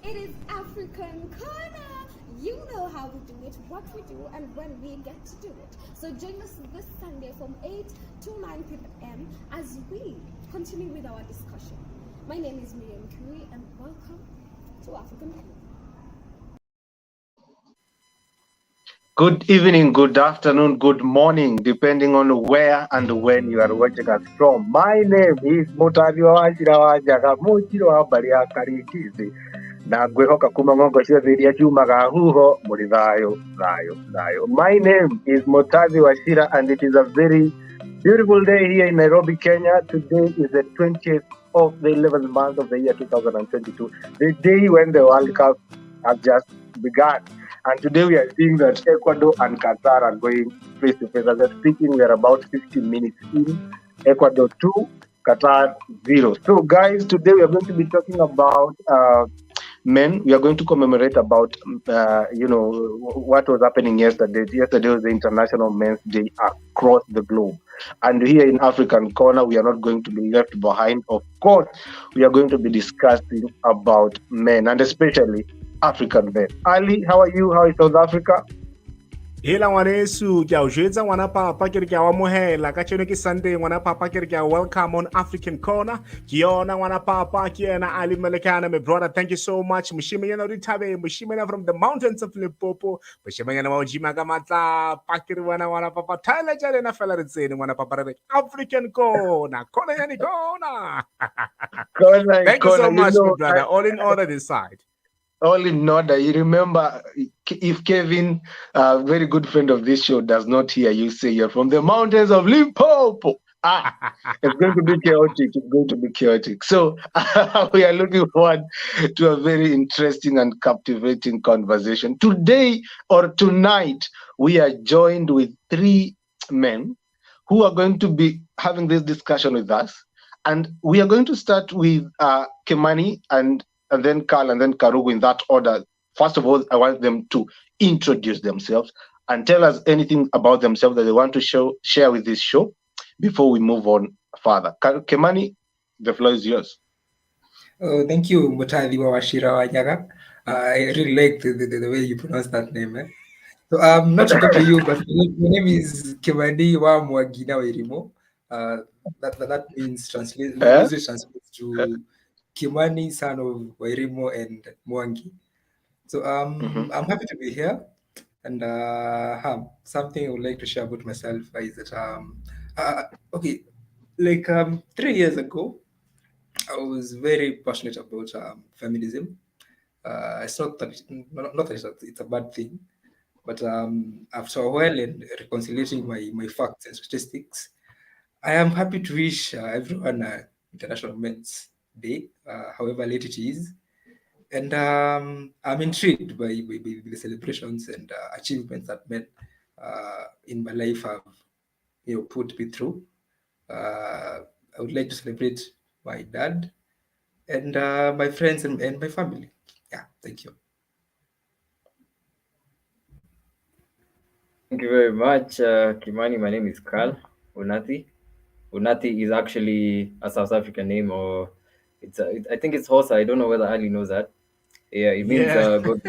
It is African Kona. You know how we do it, what we do, and when we get to do it. So join us this Sunday from 8 to 9 p.m. as we continue with our discussion. My name is Miriam Kuri, and welcome to African Kona. Good evening, good afternoon, good morning, depending on where and when you are watching us from. My name is Mutabi Wajirawajaga Muchiro Abaria Karikizi. Na gwehoka kumangongo shia zidia chumaga huho muridayo dayo. My name is Mutabi Washira, and it is a very beautiful day here in Nairobi, Kenya. Today is the 20th of the 11th month of the year 2022, the day when the World Cup has just begun. And today we are seeing that Ecuador and Qatar are going face to face. As we're speaking, we are about 15 minutes in. Ecuador 2, Qatar 0. So guys, today we are going to be talking about men. We are going to commemorate about, what was happening yesterday. Yesterday was the International Men's Day across the globe. And here in African Corner, we are not going to be left behind. Of course, we are going to be discussing about men, and especially African men. Ali, how are you? How is South Africa? Hela wanesu kya ujeza wana papa kya wamuhela kacheno ki Sunday wana papa kya welcome on African Corner kiona wana papa kiena Ali Melekana, my brother, thank you so much. Mushima yana ritabe mushima yana from the mountains of Limpopo mushima yana wajima gamata pakiri wana papa Tyler jale na fella ritseni wana papa African Corner yani Kona. Thank you so much, my brother. All in order this side. All in order. You remember, if Kevin, a very good friend of this show, does not hear you say you're from the mountains of Limpopo, it's going to be chaotic. It's going to be chaotic. So we are looking forward to a very interesting and captivating conversation. Today or tonight, we are joined with 3 men who are going to be having this discussion with us. And we are going to start with Kimani and then Carl, and then Karugu, in that order. First of all, I want them to introduce themselves and tell us anything about themselves that they want to share with this show before we move on further. Kimani, the floor is yours. Oh, thank you, Mutali Wawashira Wanyaga. I really like the way you pronounce that name. So I'm not sure to you, but my name is Kimani wa Mwagina Werimo. That means translates to Kimani, son of Wairimo and Mwangi. So I'm happy to be here, and something I would like to share about myself is that 3 years ago, I was very passionate about feminism. I thought that not that it's a bad thing, but after a while and reconciliating my facts and statistics, I am happy to wish everyone International Men's Day, however late it is, and I'm intrigued by the celebrations and achievements that men in my life have, put me through. I would like to celebrate my dad and my friends and my family. Yeah, thank you. Thank you very much, Kimani. My name is Carl Unati. Unati is actually a South African name, or I think it's Hosa. I don't know whether Ali knows that. Yeah, it means good.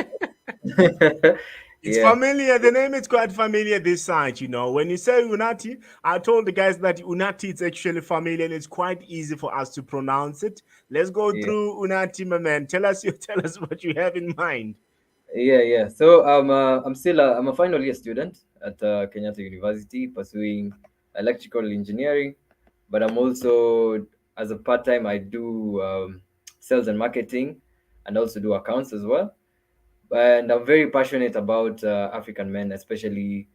It's familiar. The name is quite familiar this side, When you say Unati, I told the guys that Unati is actually familiar and it's quite easy for us to pronounce it. Let's go through Unati, my man. Tell us what you have in mind. Yeah. So I'm a final year student at Kenyatta University pursuing electrical engineering, but I'm also, as a part-time, I do sales and marketing and also do accounts as well. And I'm very passionate about African men, especially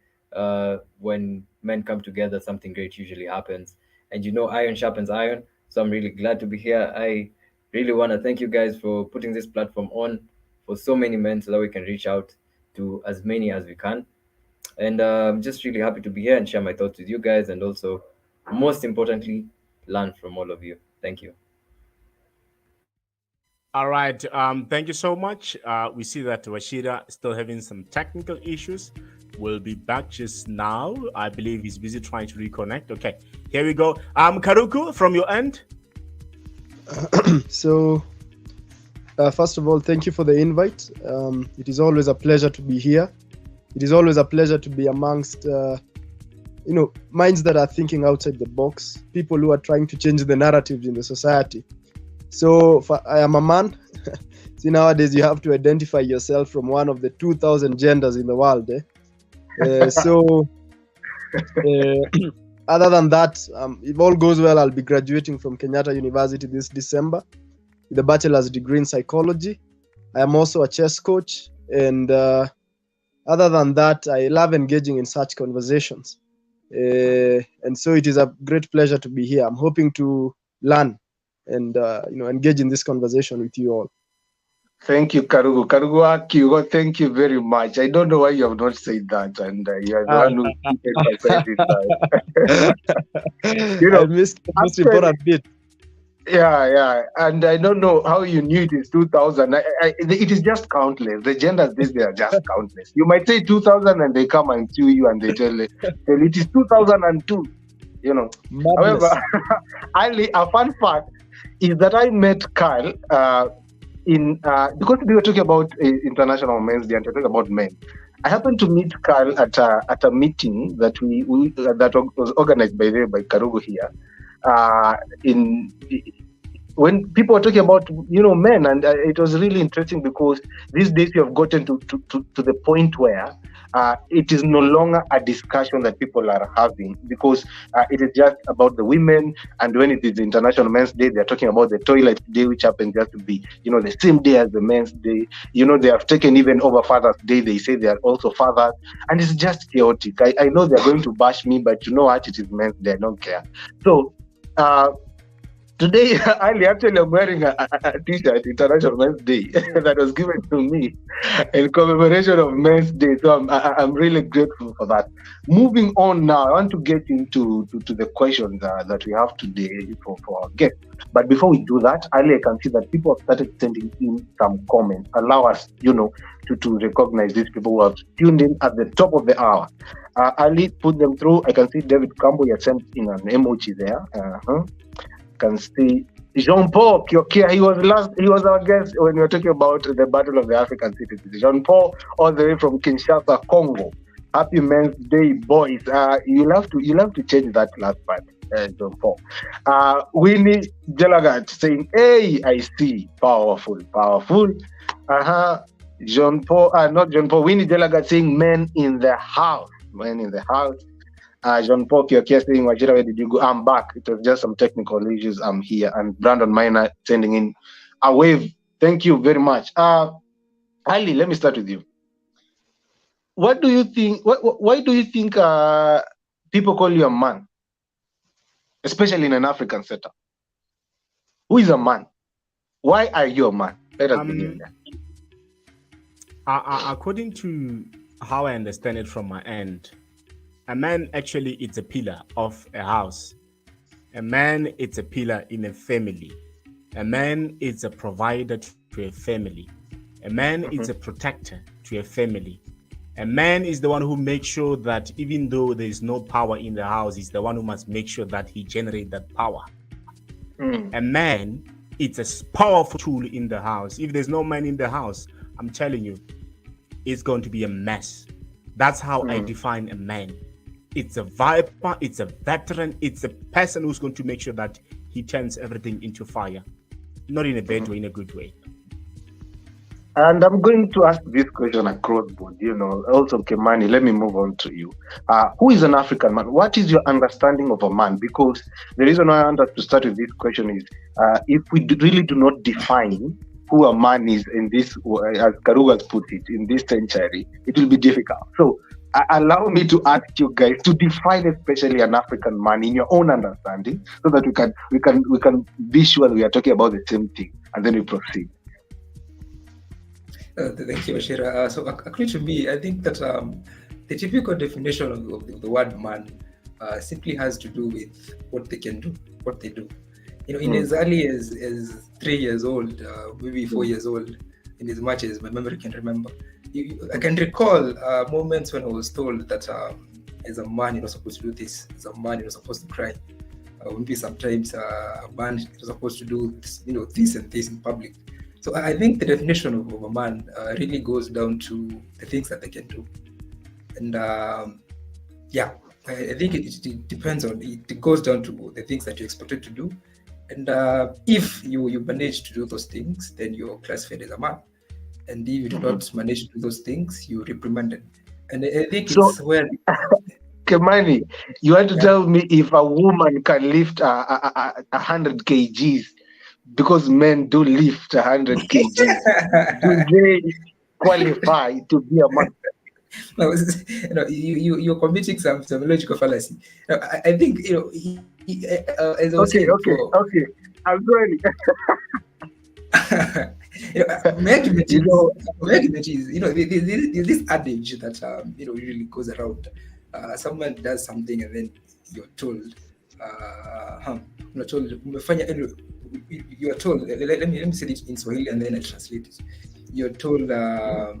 when men come together, something great usually happens. And iron sharpens iron. So I'm really glad to be here. I really want to thank you guys for putting this platform on for so many men so that we can reach out to as many as we can. And I'm just really happy to be here and share my thoughts with you guys, and also, most importantly, learn from all of you. Thank you. All right. Thank you so much. We see that Washira is still having some technical issues. We'll be back just now. I believe he's busy trying to reconnect. Okay, here we go. Karuku, from your end. So First of all, thank you for the invite. It is always a pleasure to be here. It is always a pleasure to be amongst, minds that are thinking outside the box, people who are trying to change the narratives in the society. So I am a man. See, nowadays you have to identify yourself from one of the 2,000 genders in the world. Other than that, if all goes well, I'll be graduating from Kenyatta University this December with a bachelor's degree in psychology. I am also a chess coach, and other than that, I love engaging in such conversations. And so it is a great pleasure to be here. I'm hoping to learn and engage in this conversation with you all. Thank you, Karugu. Karugu Akigo, thank you very much. I don't know why you have not said that, and you are the one who emphasized it. I missed the most important bit. Yeah, and I don't know how you knew it is 2000. It is just countless. The genders these days are just countless. You might say 2000, and they come and sue you, and they tell it is 2002. Madness. However, Ali, a fun fact is that I met Kyle because we were talking about International Men's Day and we're talking about men. I happened to meet Kyle at a meeting that that was organized by Karugu here. When people were talking about men, and it was really interesting because these days we have gotten to the point where it is no longer a discussion that people are having, because it is just about the women. And when it is International Men's Day, they're talking about the toilet day, which happens just to be the same day as the Men's Day. They have taken even over Father's Day. They say they are also fathers, and it's just chaotic. I know they're going to bash me, but you know what, it is Men's Day. I don't care. So today, actually, I'm wearing a t-shirt, International Men's Day, that was given to me in commemoration of Men's Day. So I'm really grateful for that. Moving on now, I want to get into the questions that we have today for our guests. But before we do that, I can see that people have started sending in some comments. Allow us, to recognize these people who have tuned in at the top of the hour. Ali, put them through. I can see David Campbell, you sent in an emoji there. Can see Jean-Paul Kyokia. He was our guest when we were talking about the Battle of the African Cities. Jean-Paul, all the way from Kinshasa, Congo. Happy Men's Day, boys. You'll have to change that last part, Jean-Paul. Winnie Jelagat saying, "Hey, I see. Powerful. Jean-Paul, not Jean-Paul. Winnie Jelagat saying, men in the house. Jean-Paul Kyokia saying, Wajira, where did you go? I'm back. It was just some technical issues. I'm here. And Brandon Minor sending in a wave. Thank you very much. Ali, let me start with you. What do you think? Why do you think people call you a man, especially in an African setup? Who is a man? Why are you a man? Let us begin there. According to how I understand it from my end, a man actually is a pillar of a house. A man is a pillar in a family. A man is a provider to a family. A man is a protector to a family. A man is the one who makes sure that even though there is no power in the house, he's the one who must make sure that he generates that power. A man is a powerful tool in the house. If there's no man in the house, I'm telling you, it's going to be a mess. That's how I define a man. It's a viper, it's a veteran, it's a person who's going to make sure that he turns everything into fire. Not in a bad way, in a good way. And I'm going to ask this question across board, also Kimani, let me move on to you. Who is an African man? What is your understanding of a man? Because the reason why I want us to start with this question is, if we really do not define who a man is in this, as Karugu has put it, in this century, it will be difficult. So allow me to ask you guys to define especially an African man in your own understanding, so that we can be sure we are talking about the same thing, and then we proceed. Thank you, Ashira. So according to me, I think that the typical definition of the word man simply has to do with what they can do, what they do. In as early as 3 years old, maybe 4 years old, in as much as my memory can remember, I can recall moments when I was told that as a man, you're not supposed to do this. As a man, you're not supposed to cry. Maybe sometimes a man is supposed to do this, this and this in public. So I think the definition of a man really goes down to the things that they can do. And yeah, I think it depends on, it goes down to the things that you're expected to do. And if you manage to do those things, then you're classified as a man. And if you do not manage to do those things, you're reprimanded. And I think it's where... Kimani, you want to tell me if a woman can lift 100 kgs, because men do lift 100 kgs, do they qualify to be a man? No, you're committing some logical fallacy. I think, as I was saying before, okay, I'm sorry. My argument is, this adage that usually goes around. Someone does something and then you're told, you're told. Let me say it in Swahili and then I translate it. You're told, like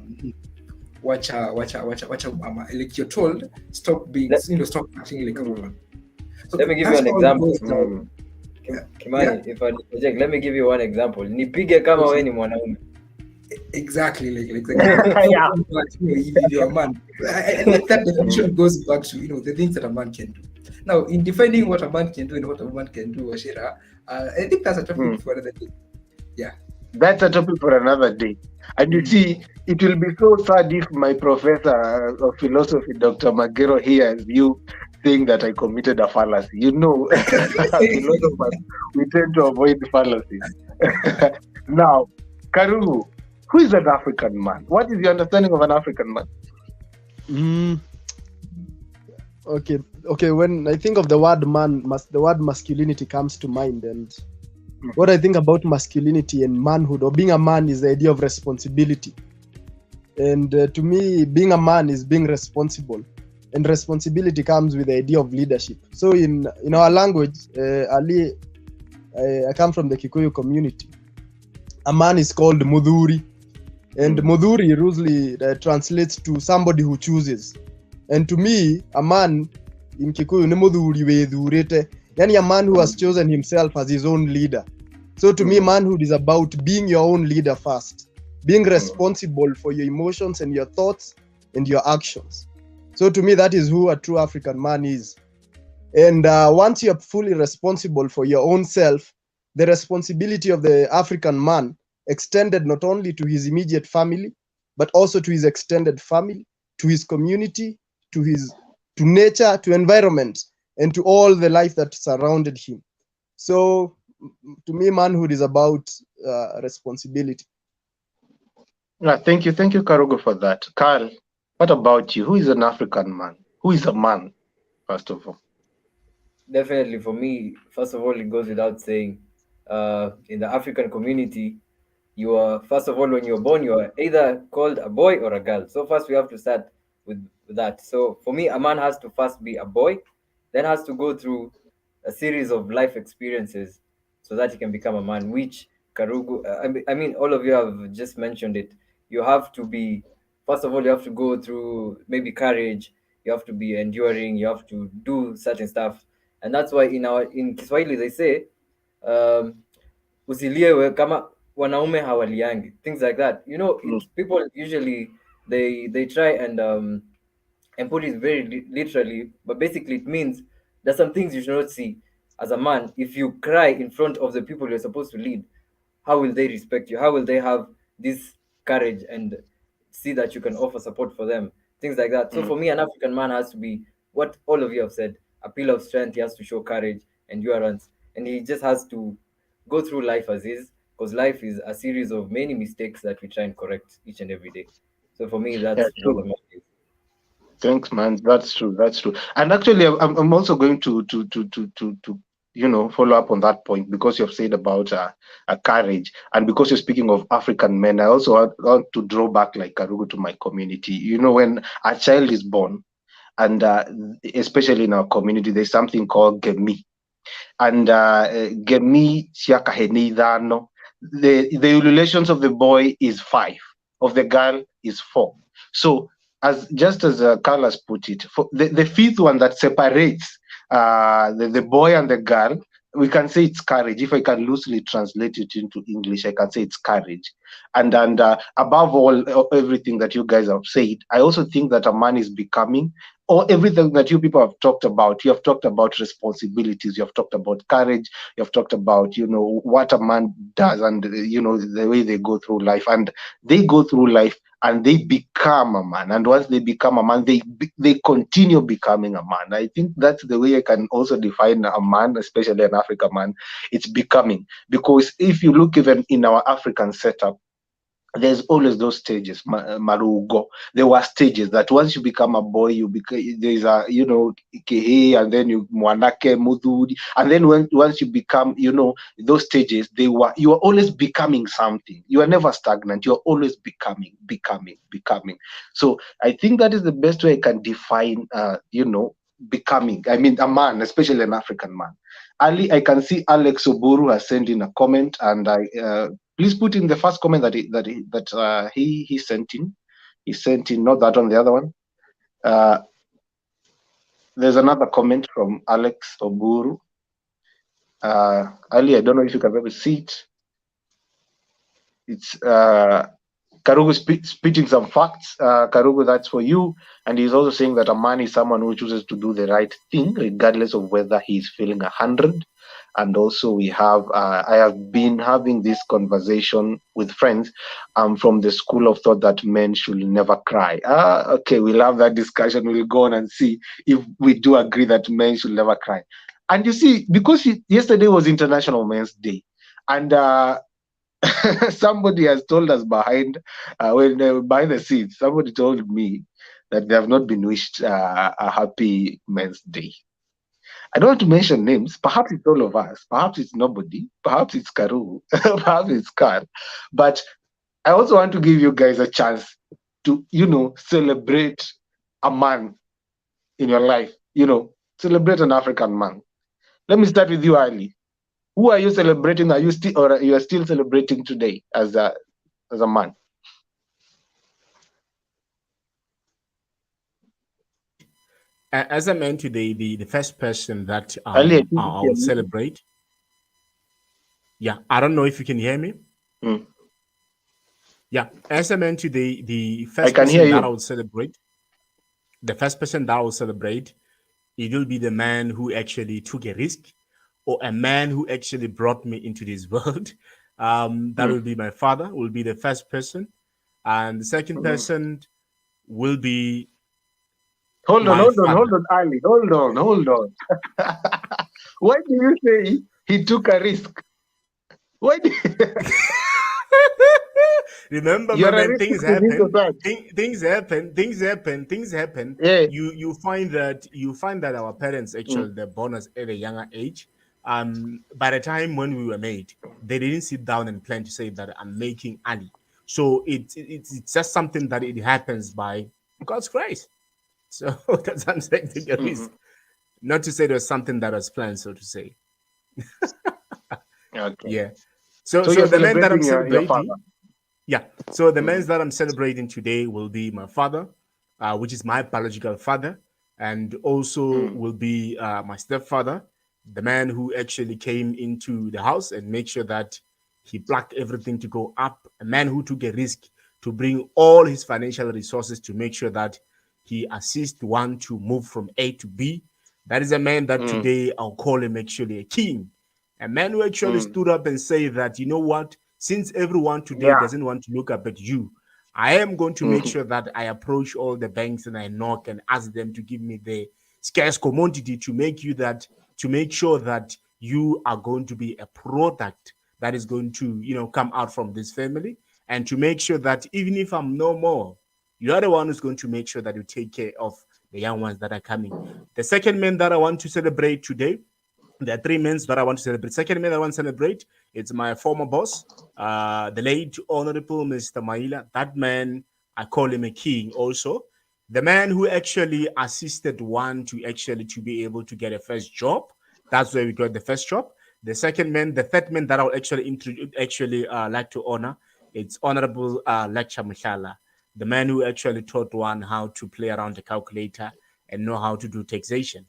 you're told, stop being, stop acting like a woman. So let me give you an example. Kimani, if I project, let me give you one example. Nipige kama wewe ni mwanaume. Exactly, like yeah. If you're a man, I think that definition goes back to the things that a man can do. Now, in defining what a man can do and what a woman can do, Ashira, I think that's a topic for another day. Yeah, that's a topic for another day. And you see, it will be so sad if my professor of philosophy, Dr. Magero, hears you saying that I committed a fallacy. Philosophers, we tend to avoid fallacies. Now, Karugu, who is an African man? What is your understanding of an African man? Okay. When I think of the word man, the word masculinity comes to mind, and what I think about masculinity and manhood or being a man is the idea of responsibility. And to me, being a man is being responsible, and responsibility comes with the idea of leadership. So in our language, I come from the Kikuyu community. A man is called Mudhuri, and Mudhuri usually translates to somebody who chooses. And to me, a man in Kikuyu ni Mudhuri wedhurete, yani a man who has chosen himself as his own leader. So to me, manhood is about being your own leader first, being responsible for your emotions and your thoughts and your actions. So to me, that is who a true African man is. And once you're fully responsible for your own self, the responsibility of the African man extended not only to his immediate family, but also to his extended family, to his community, to nature, to environment, and to all the life that surrounded him. So to me, manhood is about responsibility. Thank you, Karugu, for that. Carl, what about you? Who is an African man? Who is a man, first of all? Definitely, for me, first of all, it goes without saying, in the African community, you are, first of all, when you're born, you are either called a boy or a girl. So first we have to start with that. So for me, a man has to first be a boy, then has to go through a series of life experiences so that he can become a man, which Karugu, I mean, all of you have just mentioned it. You have to be, first of all, you have to go through maybe courage, you have to be enduring, you have to do certain stuff. And that's why in Kiswahili they say, usiliewe kama wanaume hawaliangi, things like that. People usually they try and put it very literally, but basically it means there's some things you should not see as a man. If you cry in front of the people you're supposed to lead, how will they respect you? How will they have this courage and see that you can offer support for them? Things like that. So for me, an African man has to be what all of you have said, a pillar of strength. He has to show courage, endurance, and he just has to go through life as is, because life is a series of many mistakes that we try and correct each and every day. So for me, that's true. Thanks, man. That's true. And actually, I'm also going to follow up on that point, because you've said about a courage, and because you're speaking of African men, I also want to draw back like Karugu to my community. When a child is born, and especially in our community, there's something called gemi, and gemi siakaheni idhano. The relations of the boy is 5, of the girl is 4. So just as Carlos put it, for the 5th one that separates the boy and the girl we can say it's courage. If I can loosely translate it into English, I can say it's courage. And above all, everything that you guys have said, I also think that a man is becoming, or everything that you people have talked about. You have talked about responsibilities. You have talked about courage. You have talked about, you know, what a man does, and you know, the way they go through life, and they go through life and they become a man. And once they become a man, they continue becoming a man. I think that's the way I can also define a man, especially an African man. It's becoming, because if you look even in our African setup, there's always those stages, marugo. There were stages that once you become a boy, you become, there's a, you know, kehe, and then you mwanake mudhudi, and then once you become, you know, those stages, you are always becoming something. You are never stagnant. You're always becoming. So I think that is the best way I can define, you know, becoming. I mean, a man, especially an African man. Ali, I can see Alex Oburu has sent in a comment, and please put in the first comment that he sent in. He sent in, not that one, the other one. There's another comment from Alex Oburu. Ali, I don't know if you can ever see it. It's Karugu spitting some facts. Karugu, that's for you. And he's also saying that a man is someone who chooses to do the right thing, regardless of whether he's feeling 100. And also we have, I have been having this conversation with friends from the school of thought that men should never cry. Okay, we'll have that discussion. We'll go on and see if we do agree that men should never cry. And you see, because yesterday was International Men's Day, and somebody has told us behind the scenes, somebody told me that they have not been wished a happy Men's Day. I don't want to mention names. Perhaps it's all of us. Perhaps it's nobody. Perhaps it's Karu. Perhaps it's Kar. But I also want to give you guys a chance to, you know, celebrate a man in your life. You know, celebrate an African man. Let me start with you, Ali. Who are you celebrating? Are you still, or you are still celebrating today as a man? As a man today, the first person that Ali, I'll celebrate. Yeah, I don't know if you can hear me. Yeah, as a man today, the first person that I will celebrate, it will be the man who actually took a risk, or a man who actually brought me into this world. That will be my father, will be the first person. And the second person will be... Hold on, Ali. Hold on. Why do you say he took a risk? Why do Remember, man, things happen. Yeah. You find that our parents actually they're born us at a younger age. By the time when we were made, they didn't sit down and plan to say that I'm making Ali. So it's just something that it happens by God's grace. So that's what I'm saying. Not to say there's something that was planned, so to say. Okay. Yeah. So the man that I'm celebrating, so the men that I'm celebrating today will be my father, which is my biological father, and also will be my stepfather, the man who actually came into the house and made sure that he plucked everything to go up, a man who took a risk to bring all his financial resources to make sure that he assists one to move from A to B. That is a man that today I'll call him actually a king. A man who actually stood up and say that, you know what, since everyone today doesn't want to look up at you, I am going to make sure that I approach all the banks and I knock and ask them to give me the scarce commodity to make sure that you are going to be a product that is going to, you know, come out from this family, and to make sure that even if I'm no more, you are the one who's going to make sure that you take care of the young ones that are coming. The second man that I want to celebrate today, there are three men that I want to celebrate. Second man I want to celebrate, it's my former boss, the late Honorable Mr. Maila. That man, I call him a king also. The man who actually assisted one to be able to get a first job. That's where we got the first job. The third man that I would actually like to honor, it's Honorable Lecture Mshala, the man who actually taught one how to play around the calculator and know how to do taxation.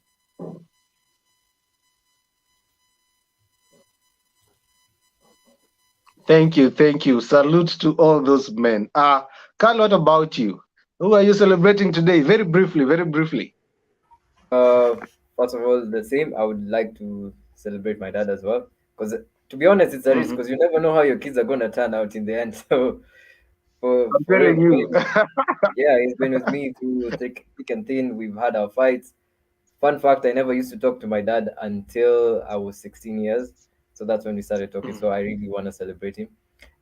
Thank you, thank you. Salute to all those men. Carl, what about you? Who are you celebrating today? Very briefly, very briefly. Uh, First of all, the same. I would like to celebrate my dad as well, because to be honest, it's a risk Mhm. because you never know how your kids are gonna turn out in the end. So I'm for real, telling you. yeah, he's been with me through thick and thin. We've had our fights. Fun fact: I never used to talk to my dad until I was 16 years. So that's when we started talking. So I really want to celebrate him.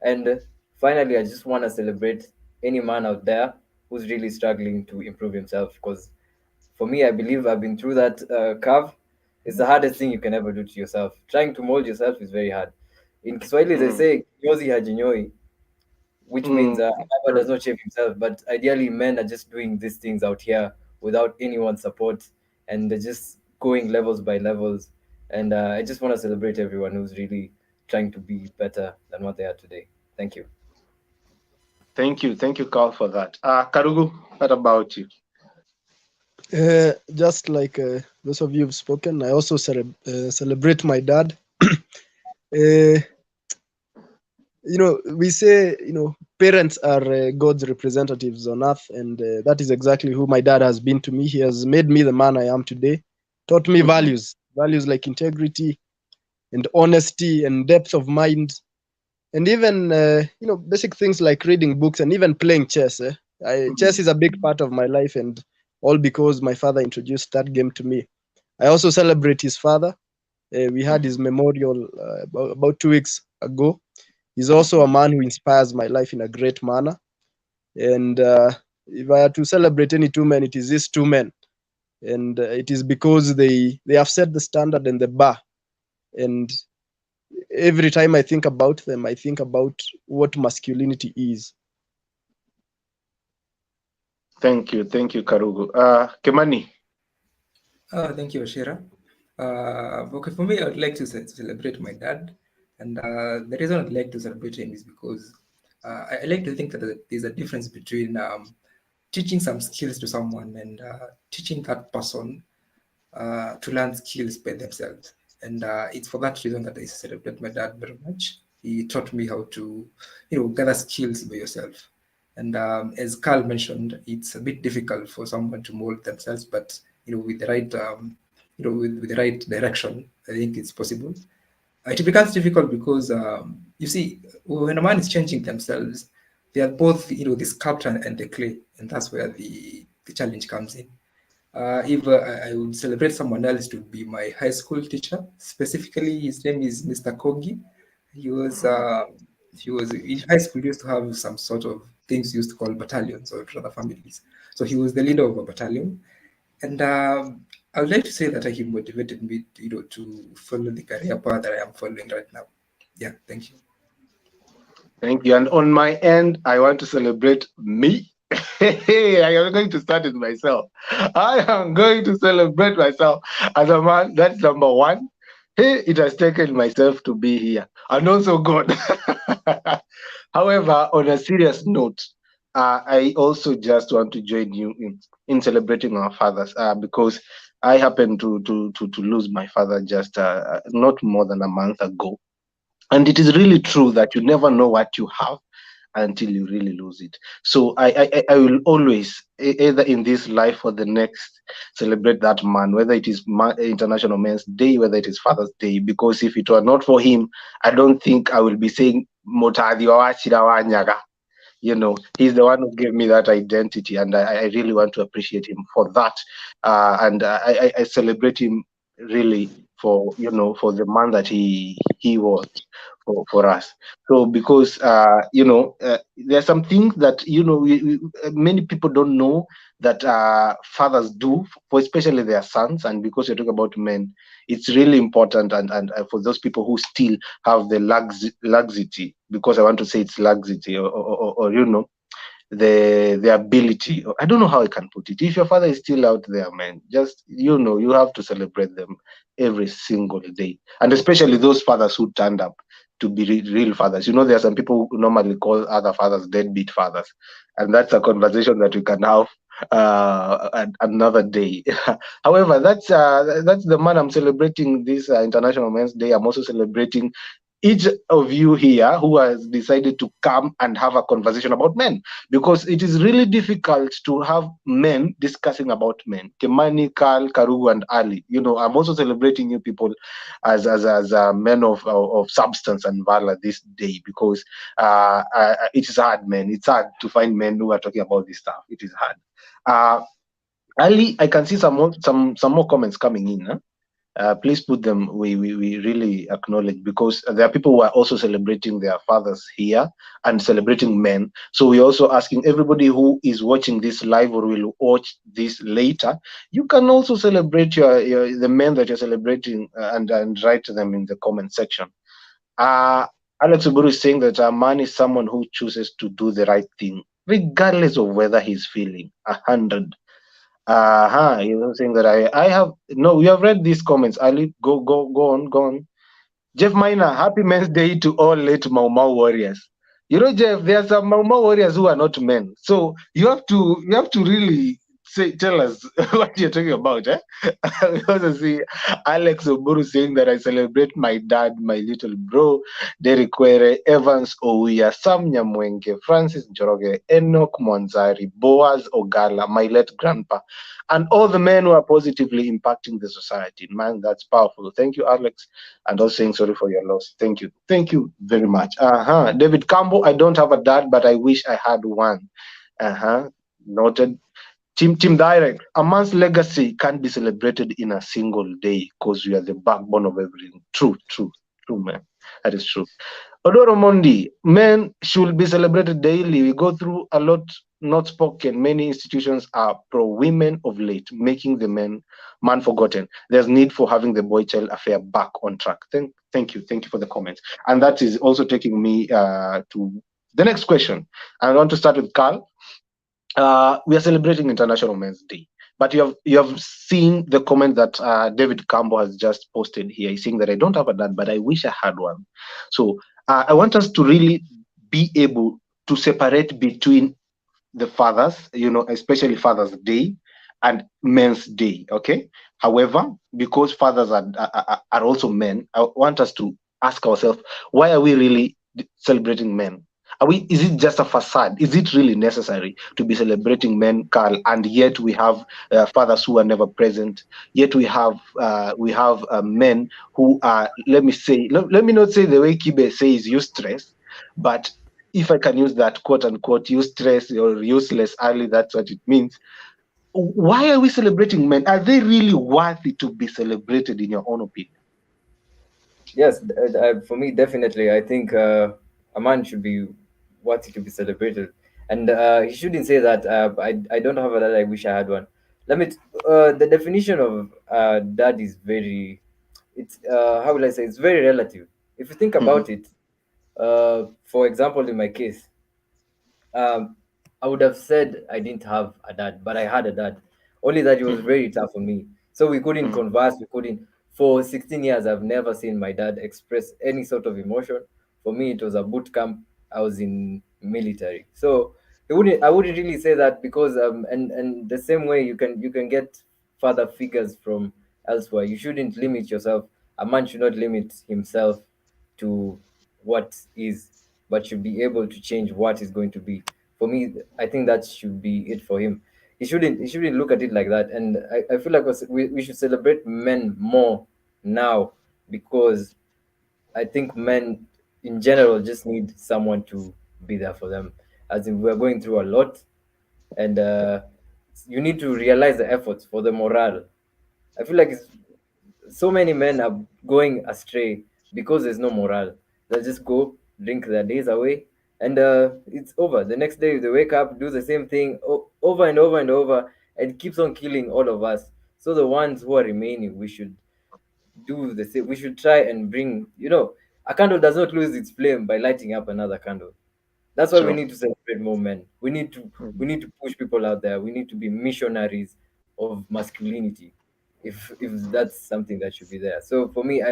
And finally, I just want to celebrate any man out there who's really struggling to improve himself, because for me, I believe I've been through that curve. It's the hardest thing you can ever do to yourself. Trying to mold yourself is very hard. In Kiswahili, they Mm, say "kinyozi hajinyoi," which means mm, a barber does not shave himself. But ideally, men are just doing these things out here without anyone's support, and they're just going levels by levels. And I just want to celebrate everyone who's really trying to be better than what they are today. Thank you. thank you, Carl, for that. Karugu, what about you? Just like those of you have spoken, I also celebrate my dad. uh, we say, parents are God's representatives on earth, and that is exactly who my dad has been to me. He has made me the man I am today, taught me Mhm. values like integrity and honesty and depth of mind, and even basic things like reading books and even playing chess. Chess is a big part of my life, and all because my father introduced that game to me. I also celebrate his father. We had his memorial about 2 weeks ago. He's also a man who inspires my life in a great manner. And if I had to celebrate any two men, it is these two men. And it is because they have set the standard and the bar. And every time I think about them, I think about what masculinity is. Thank you, Karugu. Kemani. Thank you, Ashira. Okay, for me, I would like to celebrate my dad. And the reason I'd like to celebrate him is because I like to think that there's a difference between teaching some skills to someone and teaching that person to learn skills by themselves. And it's for that reason that I celebrate my dad very much. He taught me how to, gather skills by yourself. And as Carl mentioned, it's a bit difficult for someone to mold themselves, but with the right, with the right direction, I think it's possible. It becomes difficult because you see, when a man is changing themselves, they are both, the sculptor and the clay, and that's where the challenge comes in. If I would celebrate someone else to be my high school teacher, specifically his name is Mr. Kogi. He was in high school. He used to have some sort of things used to call battalions or rather families. So he was the leader of a battalion, and I would like to say that he motivated me, to follow the career path that I am following right now. Yeah, thank you. Thank you. And on my end, I want to celebrate me. I am going to start with myself. I am going to celebrate myself as a man. That's number one. Hey, it has taken myself to be here, and also God. However, on a serious note, I also just want to join you in celebrating our fathers because I happened to lose my father just not more than a month ago. And it is really true that you never know what you have until you really lose it. So I will always, either in this life or the next, celebrate that man, whether it is International Men's Day, whether it is Father's Day, because if it were not for him, I don't think I will be saying Motadi wa Wachira wa Nyaga. He's the one who gave me that identity, and I really want to appreciate him for that. And I celebrate him really for the man that he was for us. So because there are some things that many people don't know that fathers do for especially their sons, and because you're talking about men, it's really important, and for those people who still have the laxity, because I want to say it's laxity, or the ability. I don't know how I can put it. If your father is still out there, man, just you have to celebrate them every single day, and especially those fathers who turned up to be real fathers. There are some people who normally call other fathers deadbeat fathers, and that's a conversation that we can have another day. However, that's the man I'm celebrating this International Men's Day. I'm also celebrating each of you here who has decided to come and have a conversation about men, because it is really difficult to have men discussing about men. Kimani, Carl, Karugu, and Ali. You know, I'm also celebrating you people as men of substance and valor this day, because it is hard, man. It's hard to find men who are talking about this stuff. It is hard. Ali, I can see some more comments coming in. Huh? Please put them. We really acknowledge, because there are people who are also celebrating their fathers here and celebrating men. So we're also asking everybody who is watching this live or will watch this later, you can also celebrate the men that you're celebrating and write them in the comment section. Alex Uburu is saying that a man is someone who chooses to do the right thing, regardless of whether he's feeling 100. You're saying that I have no. We have read these comments. Ali, go on. Jeff Miner, happy Men's Day to all late Mau Mau warriors. You know, Jeff, there are some Mau Mau warriors who are not men. So you have to really tell us what you're talking about. We also see Alex Oburu saying that I celebrate my dad, my little bro, Derek Kwere, Evans Ouya, Sam Nyamwenge, Francis Njoroge, Enoch Mwanzari, Boaz Ogala, my late grandpa, and all the men who are positively impacting the society. Man, that's powerful. Thank you, Alex. And also saying sorry for your loss. Thank you. Thank you very much. David Campbell, I don't have a dad, but I wish I had one. Noted. Team Direct, a man's legacy can't be celebrated in a single day because we are the backbone of everything. True, man. That is true. Odoro Mondi, men should be celebrated daily. We go through a lot not spoken. Many institutions are pro-women of late, making the man forgotten. There's need for having the boy-child affair back on track. Thank you for the comments. And that is also taking me to the next question. I want to start with Carl. We are celebrating International Men's Day, but you have seen the comment that David Campbell has just posted here. He's saying that I don't have a dad, but I wish I had one. So I want us to really be able to separate between the fathers, especially Father's Day and Men's Day. Okay. However, because fathers are also men, I want us to ask ourselves, why are we really celebrating men? Is it just a facade? Is it really necessary to be celebrating men, Carl? And yet we have fathers who are never present. Yet we have men who are, let me not say the way Kibe says useless, but if I can use that quote unquote useless or useless early, that's what it means. Why are we celebrating men? Are they really worthy to be celebrated, in your own opinion? Yes, for me, definitely. I think a man should be worthy to be celebrated, and he shouldn't say that I don't have a dad, I wish I had one. The definition of dad is very, it's how will I say, it's very relative. If you think about it, for example, in my case, I would have said I didn't have a dad, but I had a dad. Only that it was very tough for me. So we couldn't converse. We couldn't. For 16 years, I've never seen my dad express any sort of emotion. For me, it was a boot camp. I was in military, so I wouldn't really say that, because and the same way you can get father figures from elsewhere. You shouldn't limit yourself. A man should not limit himself to what is, but should be able to change what is going to be. For me, I think that should be it for him. He shouldn't look at it like that. And I feel like we should celebrate men more now, because I think men in general just need someone to be there for them. As in, we're going through a lot, and you need to realize the efforts for the morale. I feel like so many men are going astray because there's no morale. They'll just go drink their days away, and it's over. The next day they wake up, do the same thing over and over and over, and it keeps on killing all of us. So the ones who are remaining, we should do the same. We should try and bring, a candle does not lose its flame by lighting up another candle. That's why we need to celebrate more men. We need to push people out there. We need to be missionaries of masculinity, if that's something that should be there. So for me,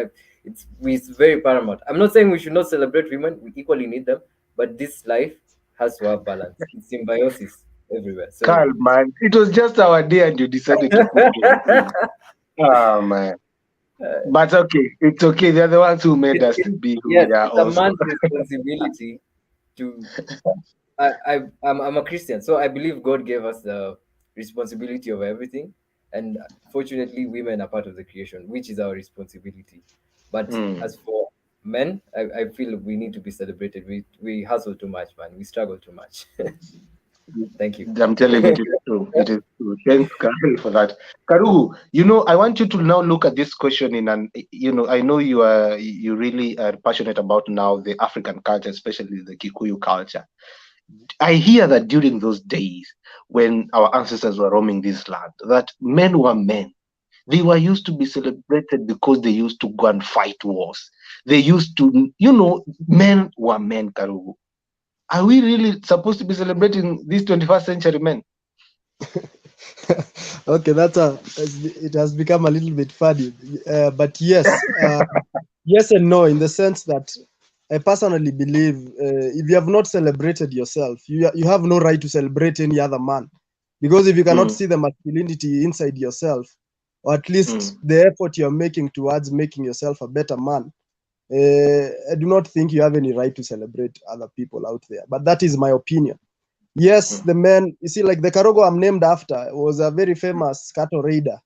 it's very paramount. I'm not saying we should not celebrate women. We equally need them, but this life has to have balance. It's symbiosis everywhere. So Carl, man, it was just our day and you decided to put it. Oh man. But okay, it's okay. They're the ones who made us to be who Yes, we are it's a also. man's responsibility to. I'm a Christian, so I believe God gave us the responsibility of everything, and fortunately, women are part of the creation, which is our responsibility. But Hmm. as for men, I feel we need to be celebrated. We hustle too much, man. We struggle too much. Thank you. I'm telling you, it is true. It is true. Thanks, Karel, for that. Karugu, I want you to now look at this question in I know you really are passionate about now the African culture, especially the Kikuyu culture. I hear that during those days when our ancestors were roaming this land, that men were men. They were used to be celebrated because they used to go and fight wars. They used to, men were men, Karugu. Are we really supposed to be celebrating these 21st century men? Okay, it has become a little bit funny, but yes, yes and no, in the sense that I personally believe if you have not celebrated yourself, you have no right to celebrate any other man, because if you cannot see the masculinity inside yourself, or at least the effort you're making towards making yourself a better man, I do not think you have any right to celebrate other people out there. But that is my opinion. Yes, the man, you see, like the Karogo I'm named after was a very famous cattle raider.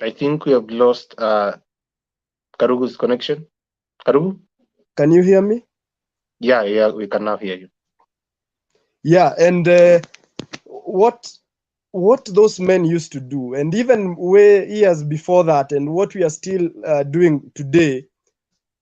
I think we have lost Karugu's connection. Karugu? Can you hear me? Yeah, we can now hear you. Yeah, and what those men used to do, and even way years before that, and what we are still doing today,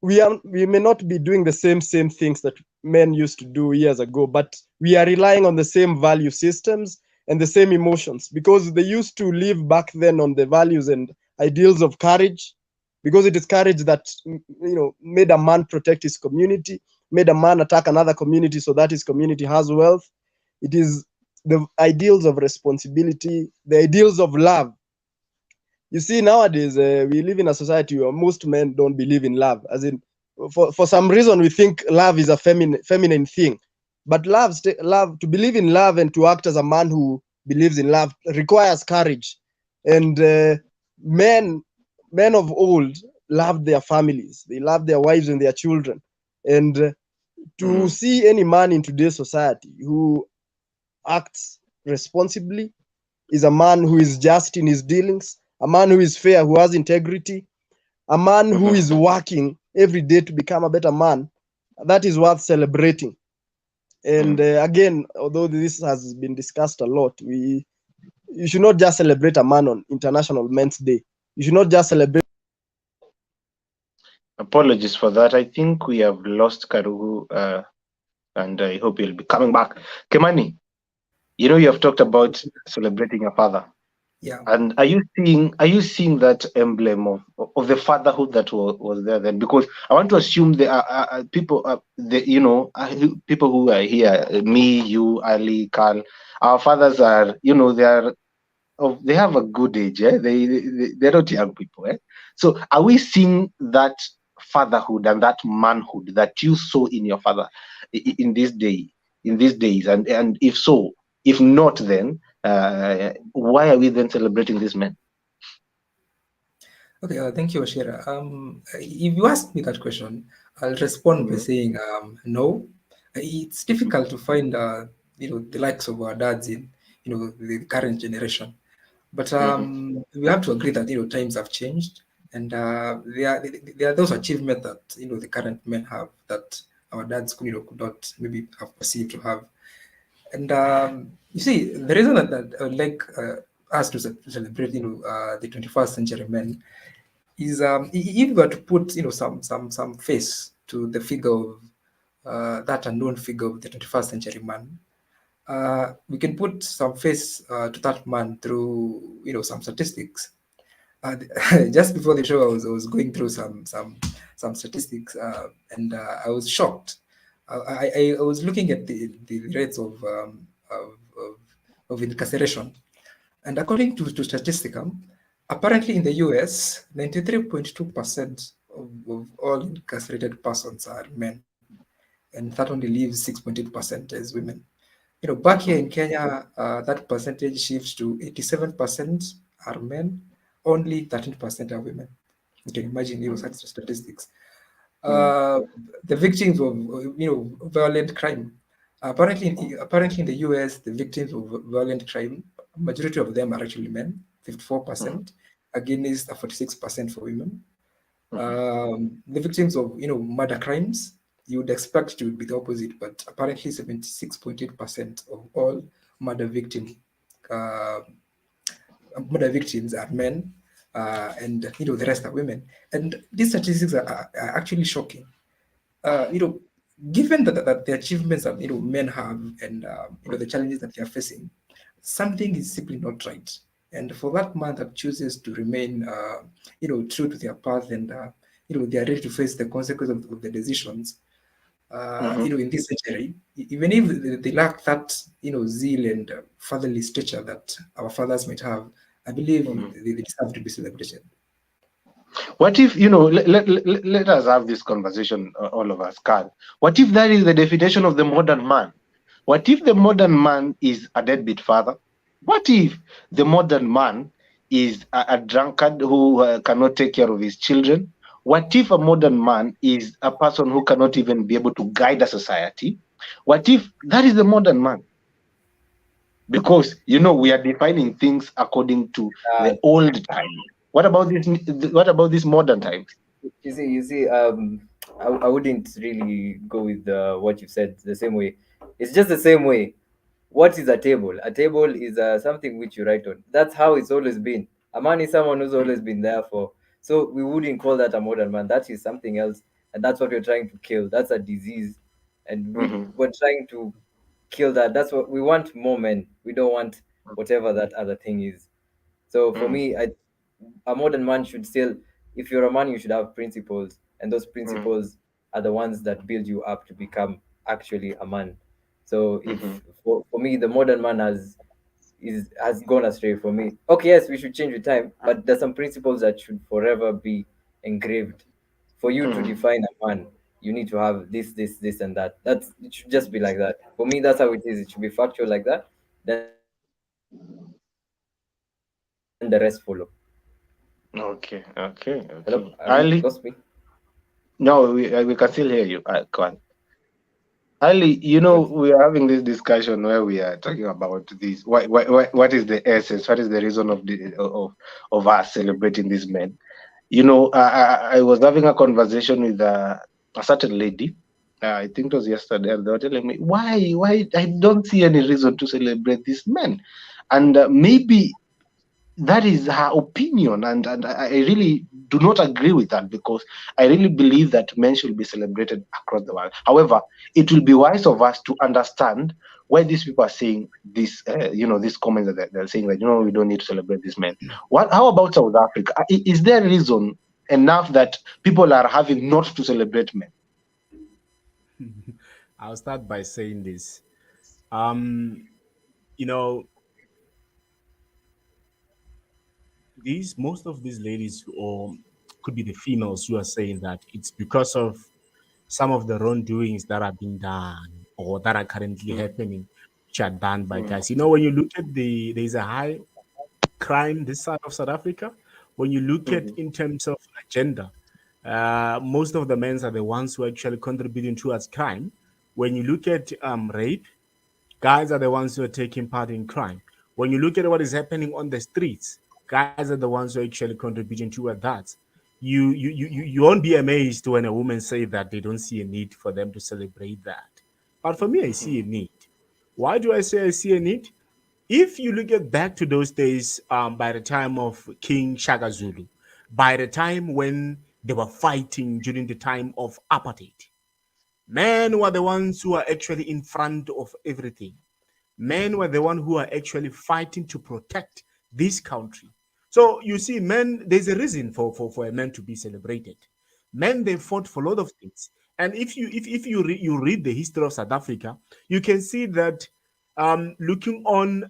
we may not be doing the same things that men used to do years ago, but we are relying on the same value systems and the same emotions, because they used to live back then on the values and ideals of courage, because it is courage that made a man protect his community, made a man attack another community so that his community has wealth. It is the ideals of responsibility, the ideals of love. You see, nowadays we live in a society where most men don't believe in love. As in, for some reason, we think love is a feminine thing. But to believe in love and to act as a man who believes in love requires courage. And men of old loved their families. They loved their wives and their children. And to see any man in today's society who acts responsibly is a man who is just in his dealings, a man who is fair, who has integrity, a man who is working every day to become a better man. That is worth celebrating. And again, although this has been discussed a lot, you should not just celebrate a man on International Men's Day. You should not just celebrate. Apologies for that. I think we have lost Karugu, and I hope he'll be coming back. Kemani, you have talked about celebrating your father. Yeah. And are you seeing that emblem of the fatherhood that was there then? Because I want to assume there are people, people who are here, me, you, Ali, Carl. Our fathers are, they have a good age. They're not young people. So are we seeing that fatherhood and that manhood that you saw in your father in these days? And if so, if not, then why are we then celebrating these men? Okay, thank you, Ashira. If you ask me that question, I'll respond by saying no. It's difficult to find the likes of our dads in the current generation, but we have to agree that times have changed, and there are those achievements that the current men have that our dads could not maybe have perceived to have. And you see, the reason that I would like us to celebrate the 21st century men is if we were to put some face to the figure of that unknown figure of the 21st century man, we can put some face to that man through some statistics. Just before the show, I was going through some statistics, and I was shocked. I was looking at the rates of incarceration, and according to Statisticum, apparently in the US, 93.2% of all incarcerated persons are men, and that only leaves 6.8% as women. Back here in Kenya, that percentage shifts to 87% are men, only 13% are women. You can imagine, such statistics. The victims of, violent crime. Apparently in the US, the victims of violent crime, majority of them are actually men, 54%, against 46% for women. The victims of, murder crimes, you would expect to be the opposite, but apparently 76.8% of all murder victim, uh, murder victims are men, and the rest are women. And these statistics are actually shocking. Given that the achievements that men have, and the challenges that they are facing, something is simply not right. And for that man that chooses to remain, true to their path, and they are ready to face the consequences of the decisions, in this century, even if they lack that, zeal and fatherly stature that our fathers might have, I believe they deserve to be celebrated. What if, let us have this conversation, all of us, Carl. What if that is the definition of the modern man? What if the modern man is a deadbeat father? What if the modern man is a drunkard who cannot take care of his children? What if a modern man is a person who cannot even be able to guide a society? What if that is the modern man? Because, we are defining things according to the old time. What about this? What about this modern times? You see, I wouldn't really go with what you said the same way. It's just the same way. What is a table? A table is something which you write on. That's how it's always been. A man is someone who's always been there for. So we wouldn't call that a modern man. That is something else, and that's what we're trying to kill. That's a disease, and we're trying to kill that. That's what we want. More men. We don't want whatever that other thing is. So for me, a modern man should still, if you're a man, you should have principles, and those principles are the ones that build you up to become actually a man. So if for me, the modern man has gone astray for me. Okay, yes, we should change with time, but there's some principles that should forever be engraved. For you to define a man, you need to have this, and that. It should just be like that. For me, that's how it is. It should be factual like that. Then the rest follow. Okay. Hello, Ali? lost me. No, we can still hear you. Go on. Ali, Good. we are having this discussion where we are talking about this. What is the essence? What is the reason of us celebrating these men? I was having a conversation with a certain lady. I think it was yesterday, and they were telling me why I don't see any reason to celebrate these men, and maybe that is her opinion, and I really do not agree with that, because I really believe that men should be celebrated across the world. However, it will be wise of us to understand why these people are saying this, these comments that they're saying that, we don't need to celebrate these men. How about South Africa? Is there a reason enough that people are having not to celebrate men? I'll start by saying this. You know, most of these ladies, or could be the females, who are saying that it's because of some of the wrongdoings that are being done or that are currently happening, which are done by guys. When you look at there's a high crime this side of South Africa. When you look at in terms of gender, most of the men are the ones who are actually contributing towards crime. When you look at rape, guys are the ones who are taking part in crime. When you look at what is happening on the streets, guys are the ones who are actually contributing toward that. You won't be amazed when a woman say that they don't see a need for them to celebrate that. But for me, I see a need. Why do I say I see a need? If you look at back to those days, by the time of King Shaka Zulu, by the time when they were fighting during the time of apartheid, men were the ones who are actually in front of everything. Men were the one who are actually fighting to protect this country. So you see, men, there's a reason for a man to be celebrated. Men, they fought for a lot of things. And if you read the history of South Africa, you can see that looking on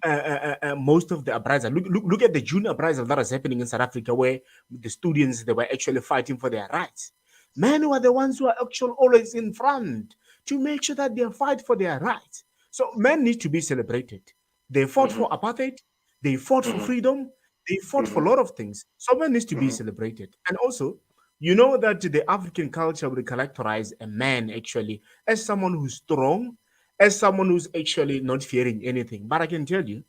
most of the uprising, look at the junior uprising that is happening in South Africa, where the students, they were actually fighting for their rights. Men were the ones who are actually always in front to make sure that they fight for their rights. So men need to be celebrated. They fought for apartheid. They fought for freedom. They fought for a lot of things. So men needs to be celebrated. And also, you know that the African culture will characterize a man actually as someone who's strong, as someone who's actually not fearing anything. But I can tell you,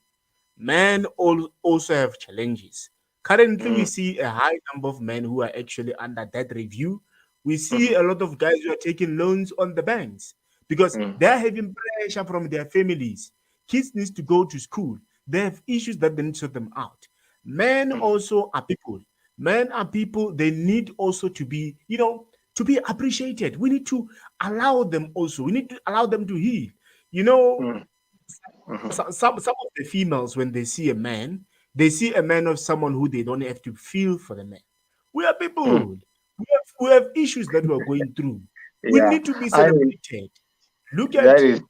men also have challenges. Currently, we see a high number of men who are actually under debt review. We see a lot of guys who are taking loans on the banks because they're having pressure from their families. Kids need to go to school. They have issues that they need to sort them out. Men also are people. Men are people. They need also to be, to be appreciated. We need to allow them also. We need to allow them to heal. You know, some of the females, when they see a man, they see a man of someone who they don't have to feel for the man. We are people. We have issues that we're going through. We Yeah, need to be I celebrated. Look that at is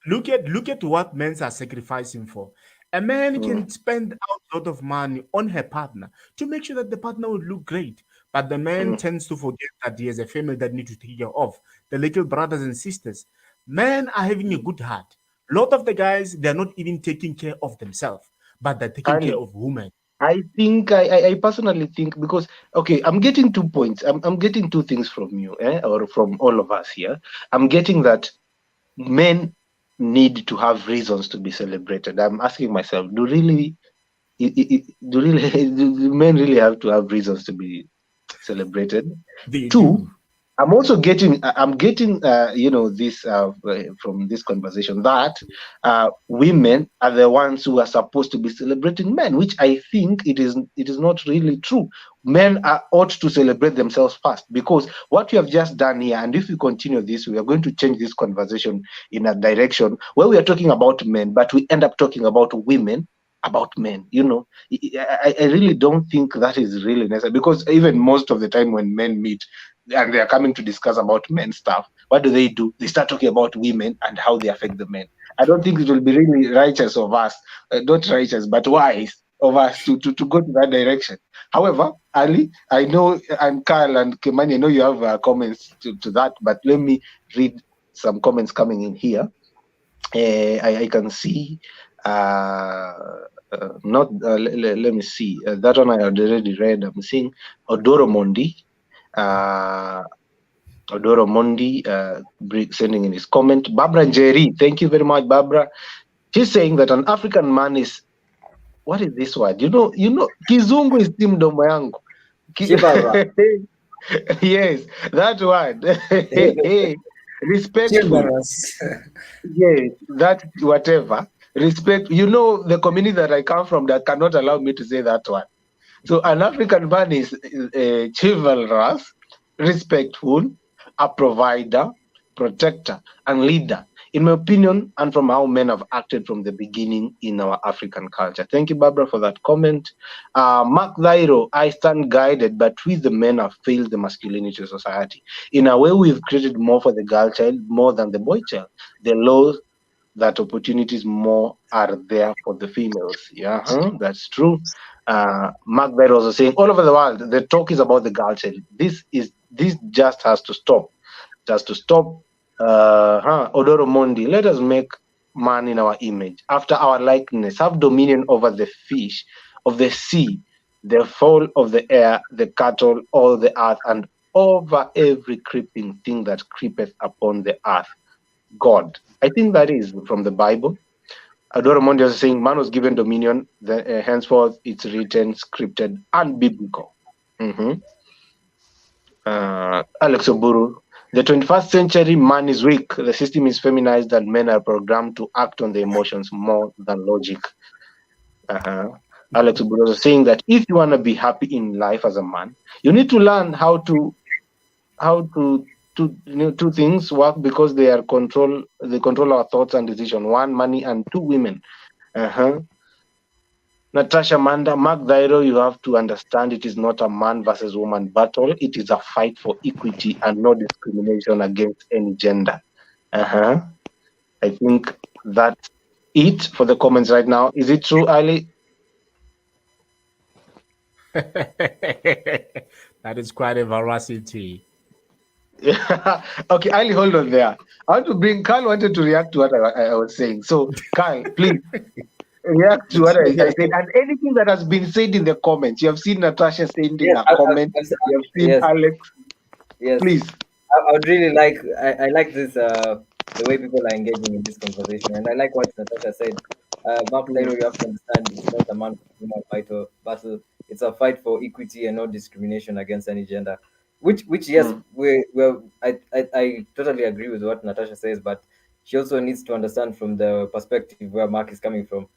look at look at what men are sacrificing for. A man can spend out a lot of money on her partner to make sure that the partner will look great. But the man tends to forget that he has a family that need to take care of, the little brothers and sisters. Men are having a good heart. A lot of the guys, they're not even taking care of themselves, but they're taking care Ali. of women. I think I personally think because okay, I'm getting 2 points. I'm getting two things from you, or from all of us here. I'm getting that men need to have reasons to be celebrated. I'm asking myself, do men really have to have reasons to be celebrated? They Two, do. I'm getting this from this conversation that women are the ones who are supposed to be celebrating men, which I think it is not really true. Men ought to celebrate themselves first, because what we have just done here, and if we continue this, we are going to change this conversation in a direction where we are talking about men, but we end up talking about women about men. I really don't think that is really necessary, because even most of the time when men meet and they are coming to discuss about men stuff, what do? They start talking about women and how they affect the men. I don't think it will be really righteous of us, not righteous but wise of us to go to that direction. However, Ali, I know, and Carl and Kimani, I know you have comments to that, but let me read some comments coming in here. I can see not let me see, that one I already read. I'm seeing Odoro Mondi, sending in his comment. Barbara Njeri, thank you very much, Barbara. She's saying that an African man is, what is this word? Kizungu is mdomo yangu. Chivalra. Yes, that word. Respectful. Chivalrous. Yes, that whatever. Respect. The community that I come from that cannot allow me to say that one. So an African man is chivalrous, respectful, a provider, protector, and leader. In my opinion, and from how men have acted from the beginning in our African culture. Thank you, Barbara, for that comment. Mark Zairo, I stand guided, but we the men have failed the masculinity of society. In a way, we've created more for the girl child, more than the boy child. The laws that opportunities more are there for the females. Yeah, that's true. Mark Zairo also saying, all over the world, the talk is about the girl child. This just has to stop. Just to stop. Odoro Mondi, let us make man in our image, after our likeness, have dominion over the fish of the sea, the fowl of the air, the cattle, all the earth, and over every creeping thing that creepeth upon the earth. God. I think that is from the Bible. Odoro Mondi was saying, man was given dominion, henceforth it's written, scripted, and biblical. Alex Oburu, the 21st century man is weak. The system is feminized and men are programmed to act on the emotions more than logic. Alex Oburu was saying that if you want to be happy in life as a man, you need to learn how to two things work, because they control our thoughts and decision. One, money, and two, women. Natasha Manda, Mark Zairo, you have to understand it is not a man versus woman battle. It is a fight for equity and no discrimination against any gender. I think that's it for the comments right now. Is it true, Ali? That is quite a veracity. Yeah. Okay, Ali, hold on there. I want to bring Carl wanted to react to what I was saying. So, Carl, please react to what I said and anything that has been said in the comments. You have seen Natasha sending Yes, a comment. You have seen yes, Alex. yes. Please. I would really like. I like this. The way people are engaging in this conversation, and I like what Natasha said. Mark Taylor, you have to understand, it's not a man woman battle. It's a fight for equity and no discrimination against any gender. Which yes, I totally agree with what Natasha says, but she also needs to understand from the perspective where Mark is coming from.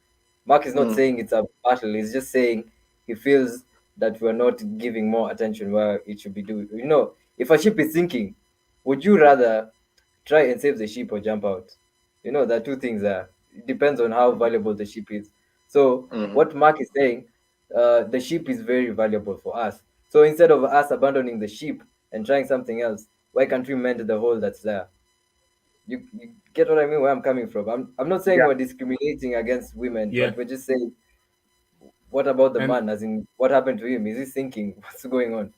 Mark is not Mm. saying it's a battle. He's just saying he feels that we're not giving more attention where it should be due. If a ship is sinking, would you rather try and save the ship or jump out? There are two things there. It depends on how valuable the ship is. So Mhm. what Mark is saying, the ship is very valuable for us. So instead of us abandoning the ship and trying something else, why can't we mend the hole that's there? You get what I mean? Where I'm coming from. I'm not saying Yeah. we're discriminating against women, Yeah. but we're just saying, what about the And man? As in, what happened to him? Is he thinking? What's going on?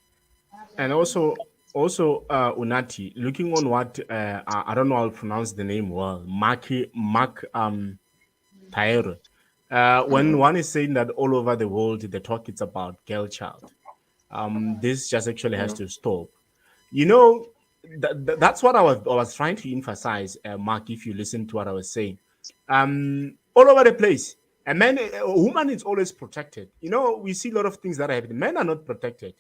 also Unati, looking on what I don't know how to pronounce the name well, Mark Taero. When Mhm. one is saying that all over the world the talk is about girl child, this just actually has Mhm. to stop. You know, that's what I was trying to emphasize, Mark. If you listen to what I was saying, all over the place, a woman is always protected. We see a lot of things that are happening. Men are not protected.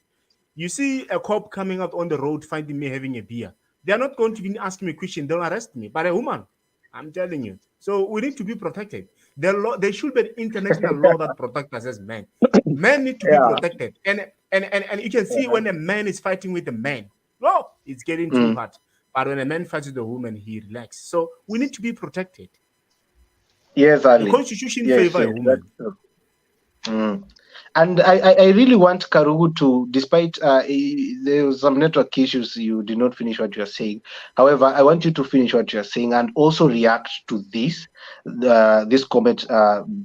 You see a cop coming out on the road finding me having a beer. They are not going to be asking me a question. They'll arrest me. But a woman, I'm telling you. So we need to be protected. There should be an international law that protects us as men. Men need to be Yeah. protected. And you can see when a man is fighting with a man, oh, it's getting too Mm. hard. But when a man fights with a woman, he relaxes. So we need to be protected. Yes, The Ali. constitution Yes, favor a yes. That's woman. true. Mm. And I really want Karugu to, despite there was some network issues, you did not finish what you're saying. However, I want you to finish what you're saying and also react to this comment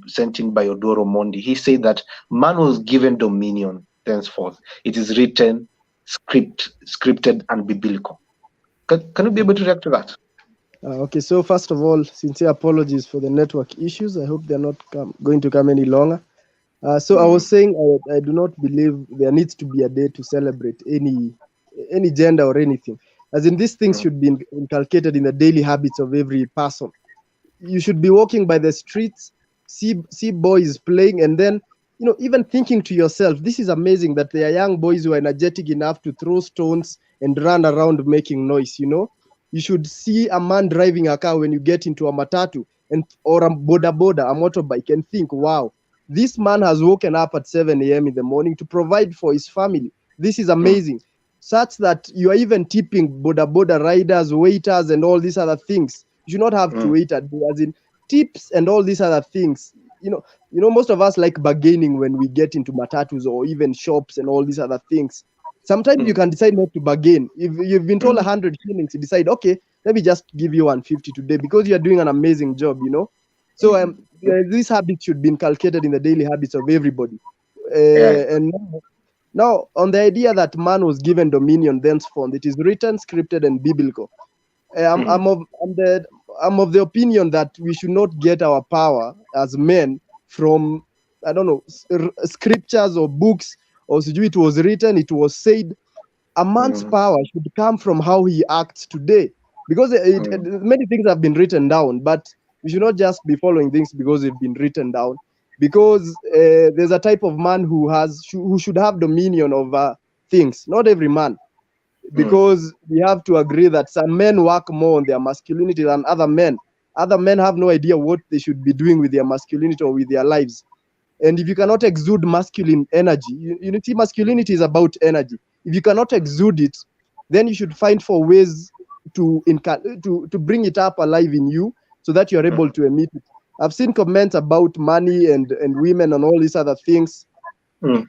sent in by Odoro Mondi. He said that man was given dominion thenceforth. It is written, scripted, and biblical. Can you be able to react to that? Okay, so first of all, sincere apologies for the network issues. I hope they're not going to come any longer. So I was saying I do not believe there needs to be a day to celebrate any gender or anything. As in, these things Mm. should be inculcated in the daily habits of every person. You should be walking by the streets, see boys playing, and then even thinking to yourself, this is amazing that there are young boys who are energetic enough to throw stones and run around making noise. You should see a man driving a car when you get into a matatu or a boda, a motorbike, and think, wow, this man has woken up at 7 a.m. in the morning to provide for his family. This is amazing. Such that you are even tipping boda riders, waiters, and all these other things. You should not have to wait as in tips and all these other things. Most of us like bargaining when we get into matatus or even shops and all these other things. Sometimes you can decide not to bargain. If you've been told 100 shillings, you decide, okay, let me just give you 150 today because you're doing an amazing job. So these habits should be inculcated in the daily habits of everybody. Yes. And now, on the idea that man was given dominion thenceforth, it is written, scripted, and biblical. I'm of the opinion that we should not get our power as men from, I don't know, scriptures or books, or it was written, it was said. A man's power should come from how he acts today, because many things have been written down, but we should not just be following things because they've been written down. Because there's a type of man who should have dominion over things. Not every man, because we have to agree that some men work more on their masculinity than other men. Other men have no idea what they should be doing with their masculinity or with their lives. And if you cannot exude masculine energy, you see, masculinity is about energy. If you cannot exude it, then you should find for ways to bring it up alive in you so that you're able to emit it. I've seen comments about money and women and all these other things.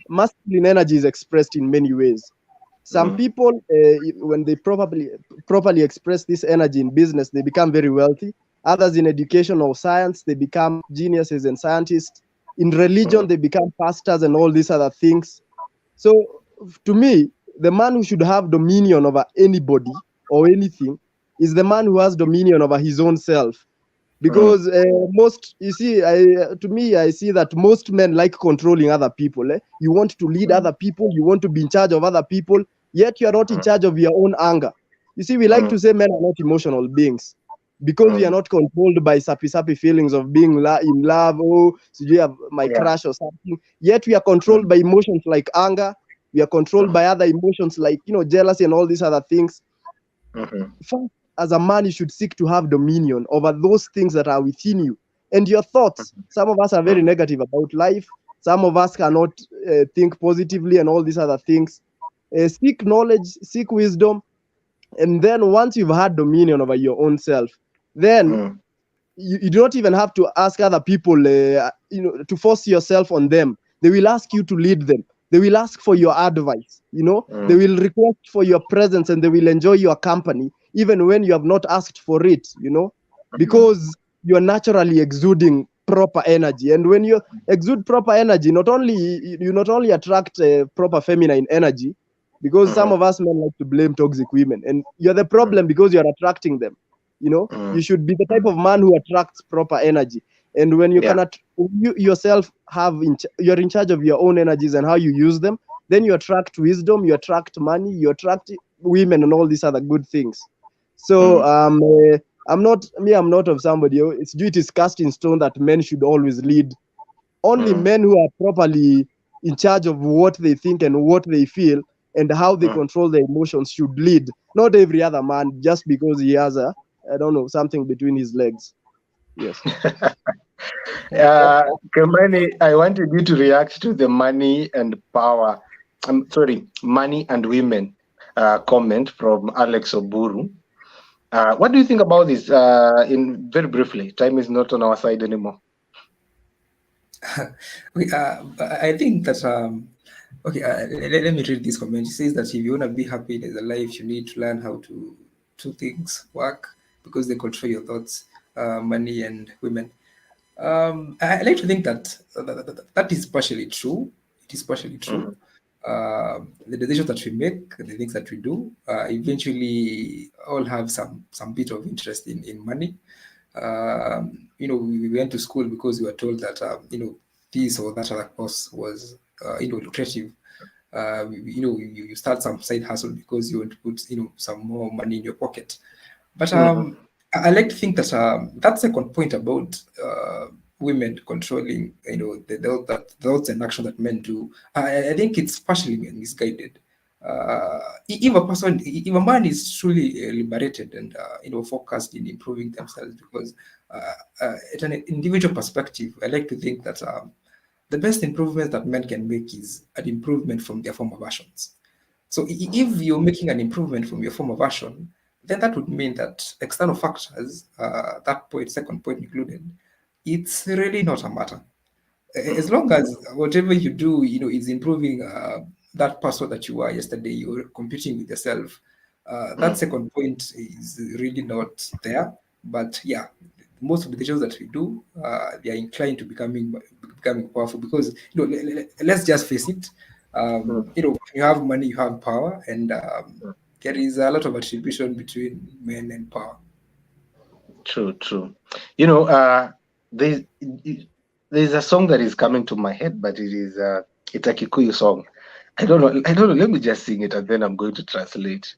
Masculine energy is expressed in many ways. Some people, when they properly express this energy in business, they become very wealthy. Others in education or science, they become geniuses and scientists. In religion, they become pastors and all these other things. So, to me, the man who should have dominion over anybody or anything is the man who has dominion over his own self. Because most, you see, to me, I see that most men like controlling other people. You want to lead other people, you want to be in charge of other people, yet you are not in charge of your own anger. You see, we like to say men are not emotional beings because we are not controlled by sappy feelings of being in love. Oh, so you have my crush or something. Yet we are controlled by emotions like anger. We are controlled by other emotions like, jealousy and all these other things. First, as a man, you should seek to have dominion over those things that are within you. And your thoughts, some of us are very negative about life. Some of us cannot think positively and all these other things. Seek knowledge, seek wisdom. And then once you've had dominion over your own self, then you do not even have to ask other people, to force yourself on them. They will ask you to lead them. They will ask for your advice, They will request for your presence and they will enjoy your company, even when you have not asked for it, because you're naturally exuding proper energy. And when you exude proper energy, you not only attract proper feminine energy, because some of us men like to blame toxic women, and you're the problem because you're attracting them. You should be the type of man who attracts proper energy. And when you cannot, you yourself you're in charge of your own energies and how you use them, then you attract wisdom, you attract money, you attract women and all these other good things. So I'm not of somebody. It is cast in stone that men should always lead. Only men who are properly in charge of what they think and what they feel and how they control their emotions should lead. Not every other man just because he has something between his legs. Yes. Kimani, I wanted you to react to the money and power. Money and women comment from Alex Oburu. What do you think about this? In very briefly, time is not on our side anymore. I think that let me read this comment. It says that if you want to be happy in the life, you need to learn how to two things work because they control your thoughts, money and women. I like to think that is partially true. It is partially true. The decisions that we make, the things that we do, eventually all have some bit of interest in money. We went to school because we were told that this or that other course was lucrative. You start some side hustle because you want to put some more money in your pocket. But I like to think that that second point about women controlling the thoughts and action that men do, I think it's partially misguided. If a man is truly liberated and focused in improving themselves, because at an individual perspective, I like to think that the best improvement that men can make is an improvement from their former versions. So if you're making an improvement from your former version, then that would mean that external factors, second point included, it's really not a matter. As long as whatever you do, is improving that person that you were yesterday, you're competing with yourself. That second point is really not there. But yeah, most of the decisions that we do, they are inclined to becoming powerful because let's just face it. You have money, you have power, and there is a lot of attribution between men and power. True. There's a song that is coming to my head, but it's a Kikuyu song. I don't know. Let me just sing it and then I'm going to translate.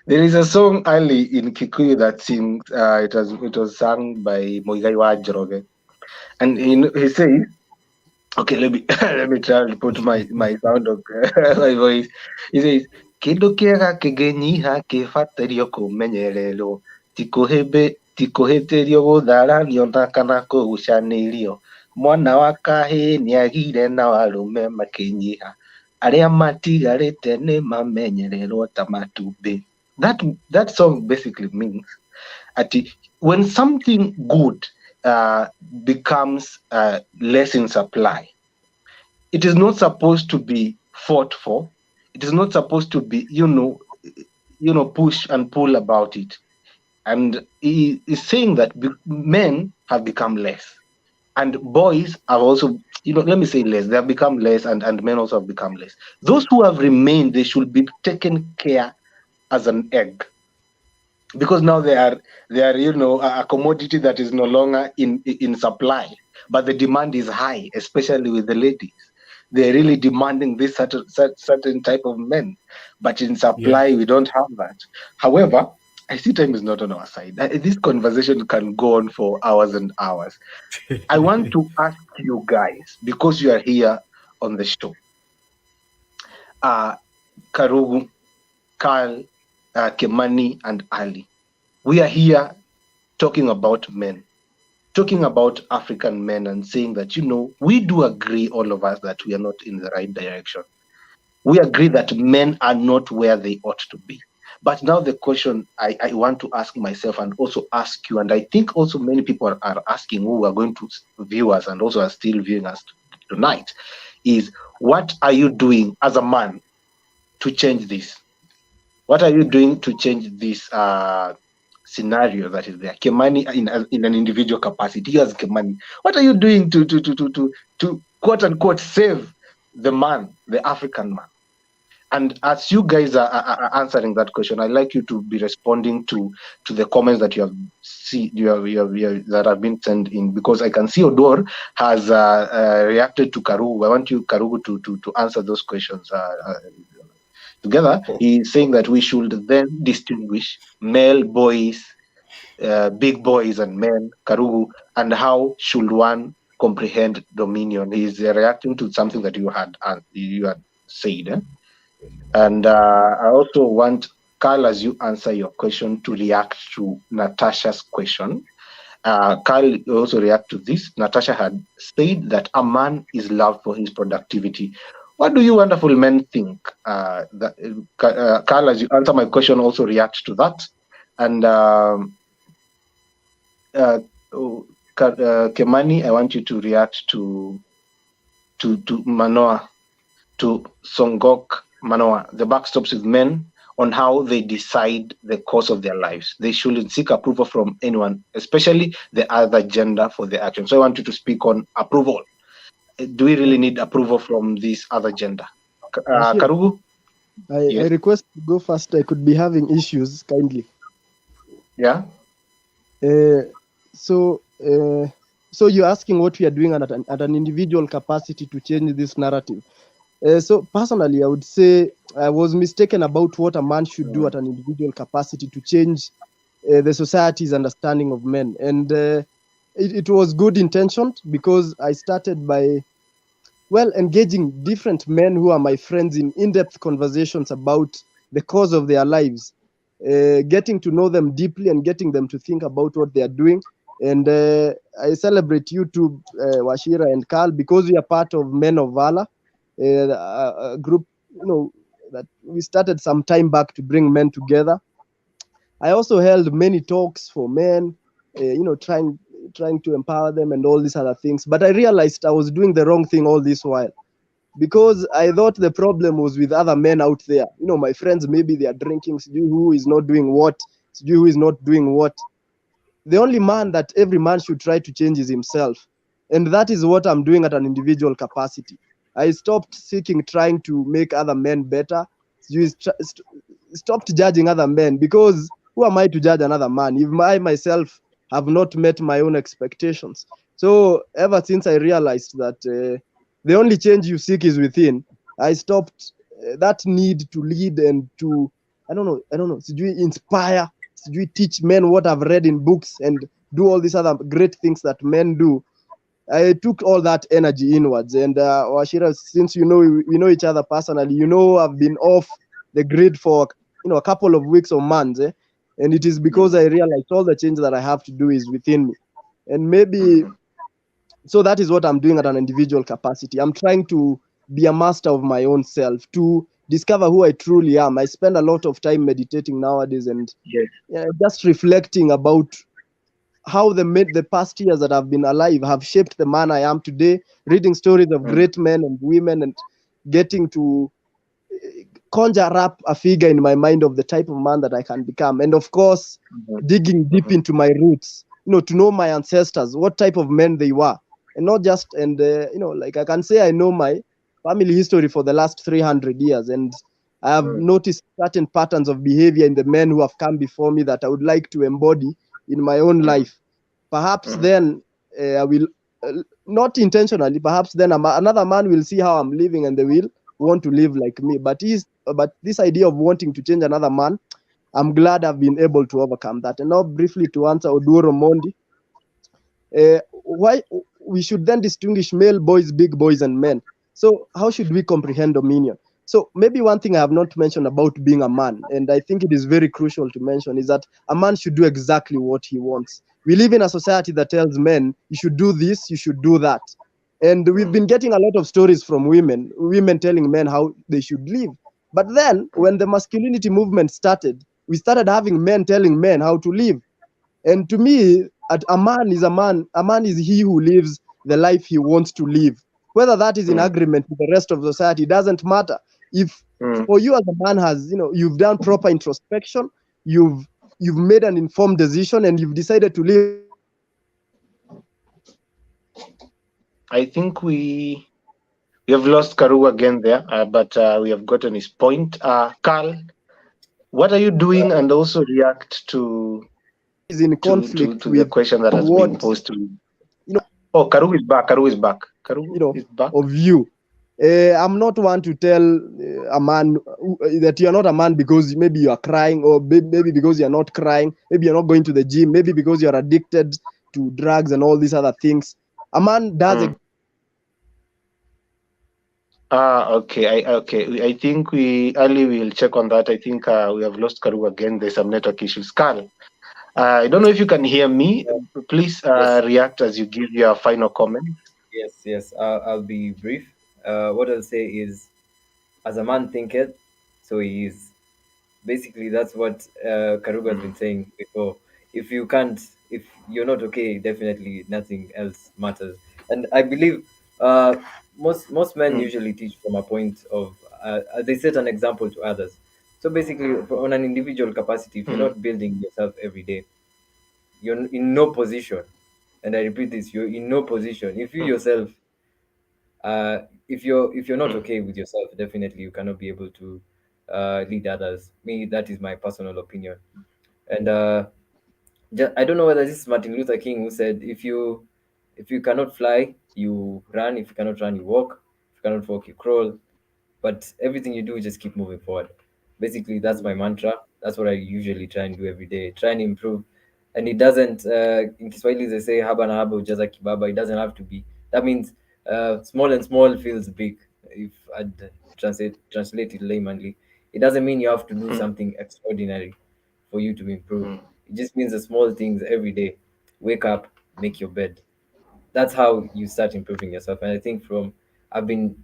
There is a song early in Kikuyu that sings. It was sung by Muigai wa Njoroge, and he says, okay, let me try to put my sound of my voice. He says, "Kindu kiega kingenyiha kibatario kumenyererwo tikuhitirio gutharanio na kana kugucanirio mwana wa kahii niagire na warume makinyiha aria matigarite ni mamenyererwo ta matumbi." That song basically means that when something good becomes less in supply, it is not supposed to be fought for. It is not supposed to be, push and pull about it. And he is saying that men have become less, and boys have also, let me say less. They have become less, and men also have become less. Those who have remained, they should be taken care as an egg. because now they are a commodity that is no longer in supply, but the demand is high, especially with the ladies. They're really demanding this certain type of men, but in supply we don't have that. However, I see time is not on our side. This conversation can go on for hours and hours. I want to ask you guys, because you are here on the show, Karugu, Carl, Kemani, and Ali. We are here talking about men, talking about African men, and saying that, we do agree, all of us, that we are not in the right direction. We agree that men are not where they ought to be. But now the question I want to ask myself and also ask you, and I think also many people are asking who are going to view us and also are still viewing us tonight, is what are you doing as a man to change this? What are you doing to change this scenario that is there? Kemani, in an individual capacity, as Kemani, what are you doing to quote unquote save the man, the African man? And as you guys are answering that question, I'd like you to be responding to the comments that you have that have been sent in, because I can see Odor has reacted to Karugu. I want you, Karugu, to answer those questions together. He's saying that we should then distinguish male boys, big boys and men, Karugu, and how should one comprehend dominion. He's reacting to something that you had said. And I also want Carl, as you answer your question, to react to Natasha's question. Carl also react to this. Natasha had said that a man is loved for his productivity. What do you wonderful men think? Carl, as you answer my question, also react to that. And Kemani, I want you to react to Manoa, to Songok Manoa. The buck stops with men on how they decide the course of their lives. They shouldn't seek approval from anyone, especially the other gender, for the action. So I want you to speak on approval. Do we really need approval from this other gender? Karugu? I request to go first. I could be having issues, kindly. Yeah. So you're asking what we are doing at an individual capacity to change this narrative. So personally, I would say I was mistaken about what a man should do at an individual capacity to change the society's understanding of men. And it was good intentioned, because I started by, engaging different men who are my friends in in-depth conversations about the cause of their lives, getting to know them deeply and getting them to think about what they are doing. And I celebrate you two, Washira and Carl, because we are part of Men of Valor, a group, that we started some time back to bring men together. I also held many talks for men, trying to empower them and all these other things. But I realized I was doing the wrong thing all this while, because I thought the problem was with other men out there. My friends, maybe they are drinking, who is not doing what, who is not doing what. The only man that every man should try to change is himself. And that is what I'm doing at an individual capacity. I stopped trying to make other men better. Stopped judging other men, because who am I to judge another man if I myself have not met my own expectations? So ever since I realized that the only change you seek is within, I stopped that need to lead and to, I don't know, inspire, teach men what I've read in books and do all these other great things that men do. I took all that energy inwards. And Washira, since we know each other personally, I've been off the grid for a couple of weeks or months, and it is because I realized all the change that I have to do is within me. And maybe so that is what I'm doing at an individual capacity. I'm trying to be a master of my own self, to discover who I truly am. I spend a lot of time meditating nowadays and just reflecting about how the past years that I've been alive have shaped the man I am today, reading stories of great men and women and getting to conjure up a figure in my mind of the type of man that I can become. And of course, digging deep into my roots, to know my ancestors, what type of men they were. And not just, I can say I know my family history for the last 300 years. And I have noticed certain patterns of behavior in the men who have come before me that I would like to embody in my own life. Perhaps then I will, not intentionally, perhaps then another man will see how I'm living and they will want to live like me. But this idea of wanting to change another man, I'm glad I've been able to overcome that. And now briefly to answer Oduoro Mondi, why we should then distinguish male boys, big boys, and men. So how should we comprehend dominion? So maybe one thing I have not mentioned about being a man, and I think it is very crucial to mention, is that a man should do exactly what he wants. We live in a society that tells men, you should do this, you should do that. And we've been getting a lot of stories from women telling men how they should live. But then when the masculinity movement started, we started having men telling men how to live. And to me, a man is a man. A man is he who lives the life he wants to live. Whether that is in agreement with the rest of society doesn't matter. If for you as a man you've done proper introspection, you've made an informed decision, and you've decided to live. I think we have lost Karu again there, but we have gotten his point. Carl, what are you doing, and also react to is in conflict to with the question that has been posed to you. Oh, Karu is back. Karu is back. Karu is back. Of you. I'm not one to tell a man that you're not a man because maybe you are crying, or maybe because you're not crying, maybe you're not going to the gym, maybe because you're addicted to drugs and all these other things. A man does okay. I think Ali will check on that. I think we have lost Karu again. There's some network issues. Carl, I don't know if you can hear me. Please react as you give your final comment. Yes. I'll be brief. What I'll say is, as a man thinketh, so he is. Basically, that's what Karuga has been saying before. If you're not okay, definitely nothing else matters. And I believe most men usually teach from a point of they set an example to others. So basically, on an individual capacity, if you're not building yourself every day, you're in no position. And I repeat this: you're in no position. If you yourself, if you're not okay with yourself, definitely you cannot be able to lead others. Me, that is my personal opinion. And I don't know whether this is Martin Luther King who said, if you cannot fly, you run. If you cannot run, you walk. If you cannot walk, you crawl. But everything you do, just keep moving forward. Basically, that's my mantra. That's what I usually try and do every day. Try and improve. And it doesn't, in Kiswahili, they say, haba na haba ujaza kibaba. It doesn't have to be. That means small and small feels big. If I'd translate it laymanly, it doesn't mean you have to do something extraordinary for you to improve. It just means the small things every day. Wake up, make your bed. That's how you start improving yourself. And I think I've been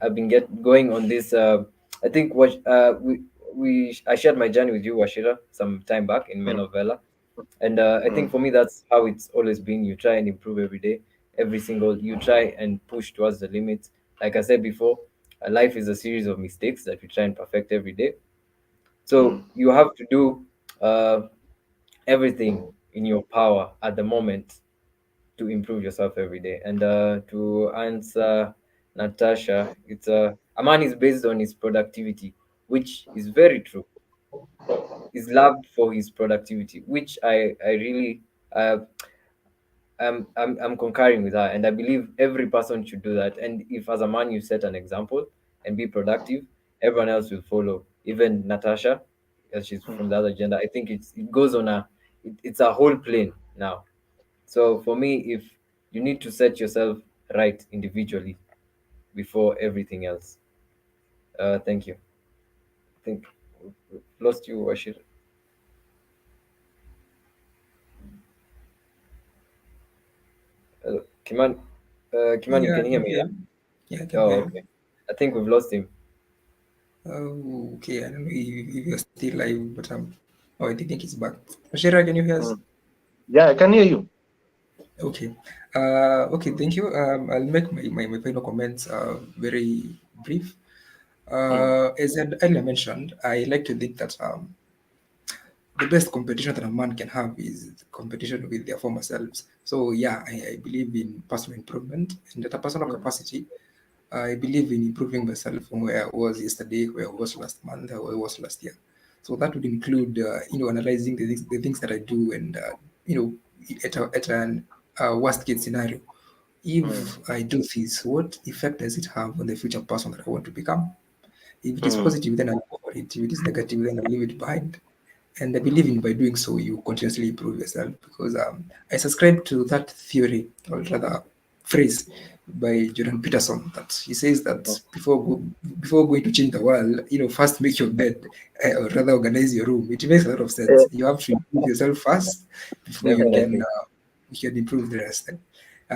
going on this. I think what I shared my journey with you, Washira, some time back in Menovella, and I think for me that's how it's always been. You try and improve every day, you try and push towards the limit. Like I said before, life is a series of mistakes that you try and perfect every day. So you have to do everything in your power at the moment to improve yourself every day. And to answer Natasha, it's a man is based on his productivity, which is very true. He's loved for his productivity, which I really I'm concurring with her, and I believe every person should do that. And if as a man you set an example and be productive, everyone else will follow. Even Natasha, as she's from the other gender, I think it goes on it's a whole plane now. So for me, if you need to set yourself right individually before everything else. Thank you. I think we've lost you, Washir. Kiman, Kiman, you can hear me, yeah? Yeah, I can Oh, hear you. okay. I think we've lost him. Oh, okay. I don't know if you're still live, but oh, I think he's back. Ashira, can you hear us? Yeah, I can hear you. Okay. Okay, thank you. I'll make my final comments very brief. As I earlier mentioned, I like to think that the best competition that a man can have is competition with their former selves. So yeah, I believe in personal improvement and at a personal capacity. I believe in improving myself from where I was yesterday, where I was last month, where I was last year. So that would include, analyzing the things that I do, and at an worst case scenario, if I do this, what effect does it have on the future person that I want to become? If it is positive, then I'll go for it. If it is negative, then I'll leave it behind. And I believe in by doing so, you continuously improve yourself, because I subscribe to that theory, or rather phrase, by Jordan Peterson, that he says that before going to change the world, first make your bed, or rather organize your room. It makes a lot of sense. You have to improve yourself first before Definitely. you can improve the rest.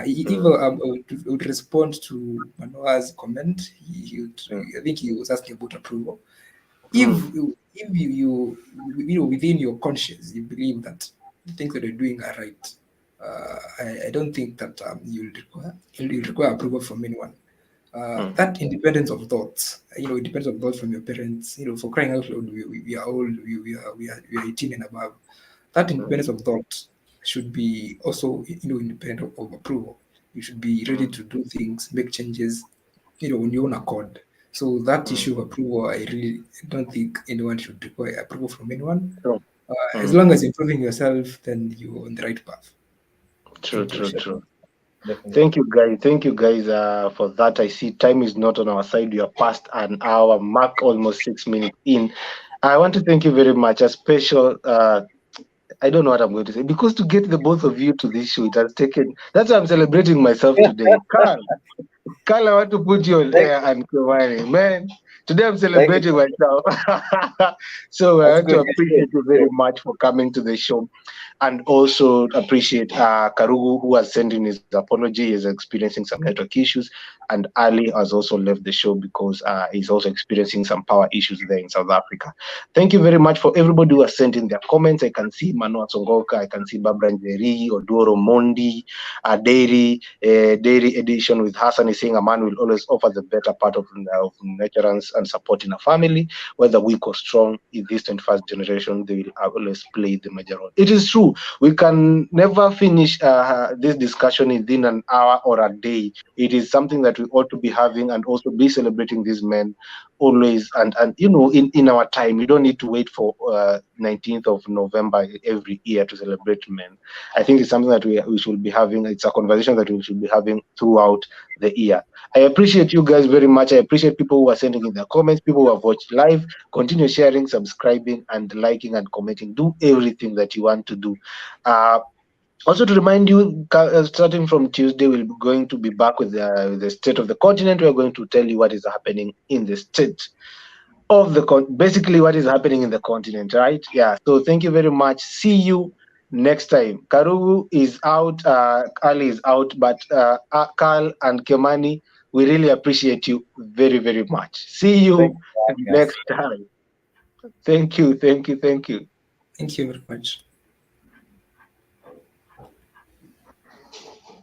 Even I would respond to Manoa's comment. I think he was asking about approval. If within your conscience you believe that the things that you're doing are right, I don't think that you'll require approval from anyone. That independence of thoughts, it depends on thoughts from your parents. For crying out loud, we are old, we are 18 and above. That independence of thought should be also, independent of approval. You should be ready to do things, make changes, on your own accord. So that issue of approval, I really don't think anyone should require approval from anyone. True. As long as improving yourself, then you're on the right path. True, Thank you. true. Definitely. Thank you guys for that. I see time is not on our side. We are past an hour mark, almost 6 minutes in. I want to thank you very much. A special I don't know what I'm going to say, because to get the both of you to this show, it has taken. That's why I'm celebrating myself today. Carl, I want to put you on air and Giovanni. Man, today I'm celebrating myself. So I want to appreciate you very much for coming to the show, and also appreciate Karugu, who has sent in his apology. He is experiencing some network issues, and Ali has also left the show because he's also experiencing some power issues there in South Africa. Thank you very much for everybody who has sent in their comments. I can see Manoa Songoka, I can see Babra Njeri, Odoro Mondi, Dairy Edition with Hassan is saying a man will always offer the better part of nurturance and support in a family, whether weak or strong. In this 21st generation, they will always play the major role. It is true. We can never finish this discussion within an hour or a day. It is something that we ought to be having, and also be celebrating these men always. And in our time, you don't need to wait for 19th of November every year to celebrate men. I think it's something that we should be having. It's a conversation that we should be having throughout the year. I appreciate you guys very much. I appreciate people who are sending in their comments, people who have watched live. Continue sharing, subscribing, and liking and commenting. Do everything that you want to do. Also, to remind you, starting from Tuesday, we're going to be back with the state of the continent. We're going to tell you what is happening in the state of the basically what is happening in the continent, right? Yeah. So thank you very much. See you next time. Karugu is out, Ali is out, but Carl and Kemani, we really appreciate you very, very much. See you next time. Thank you. Thank you very much.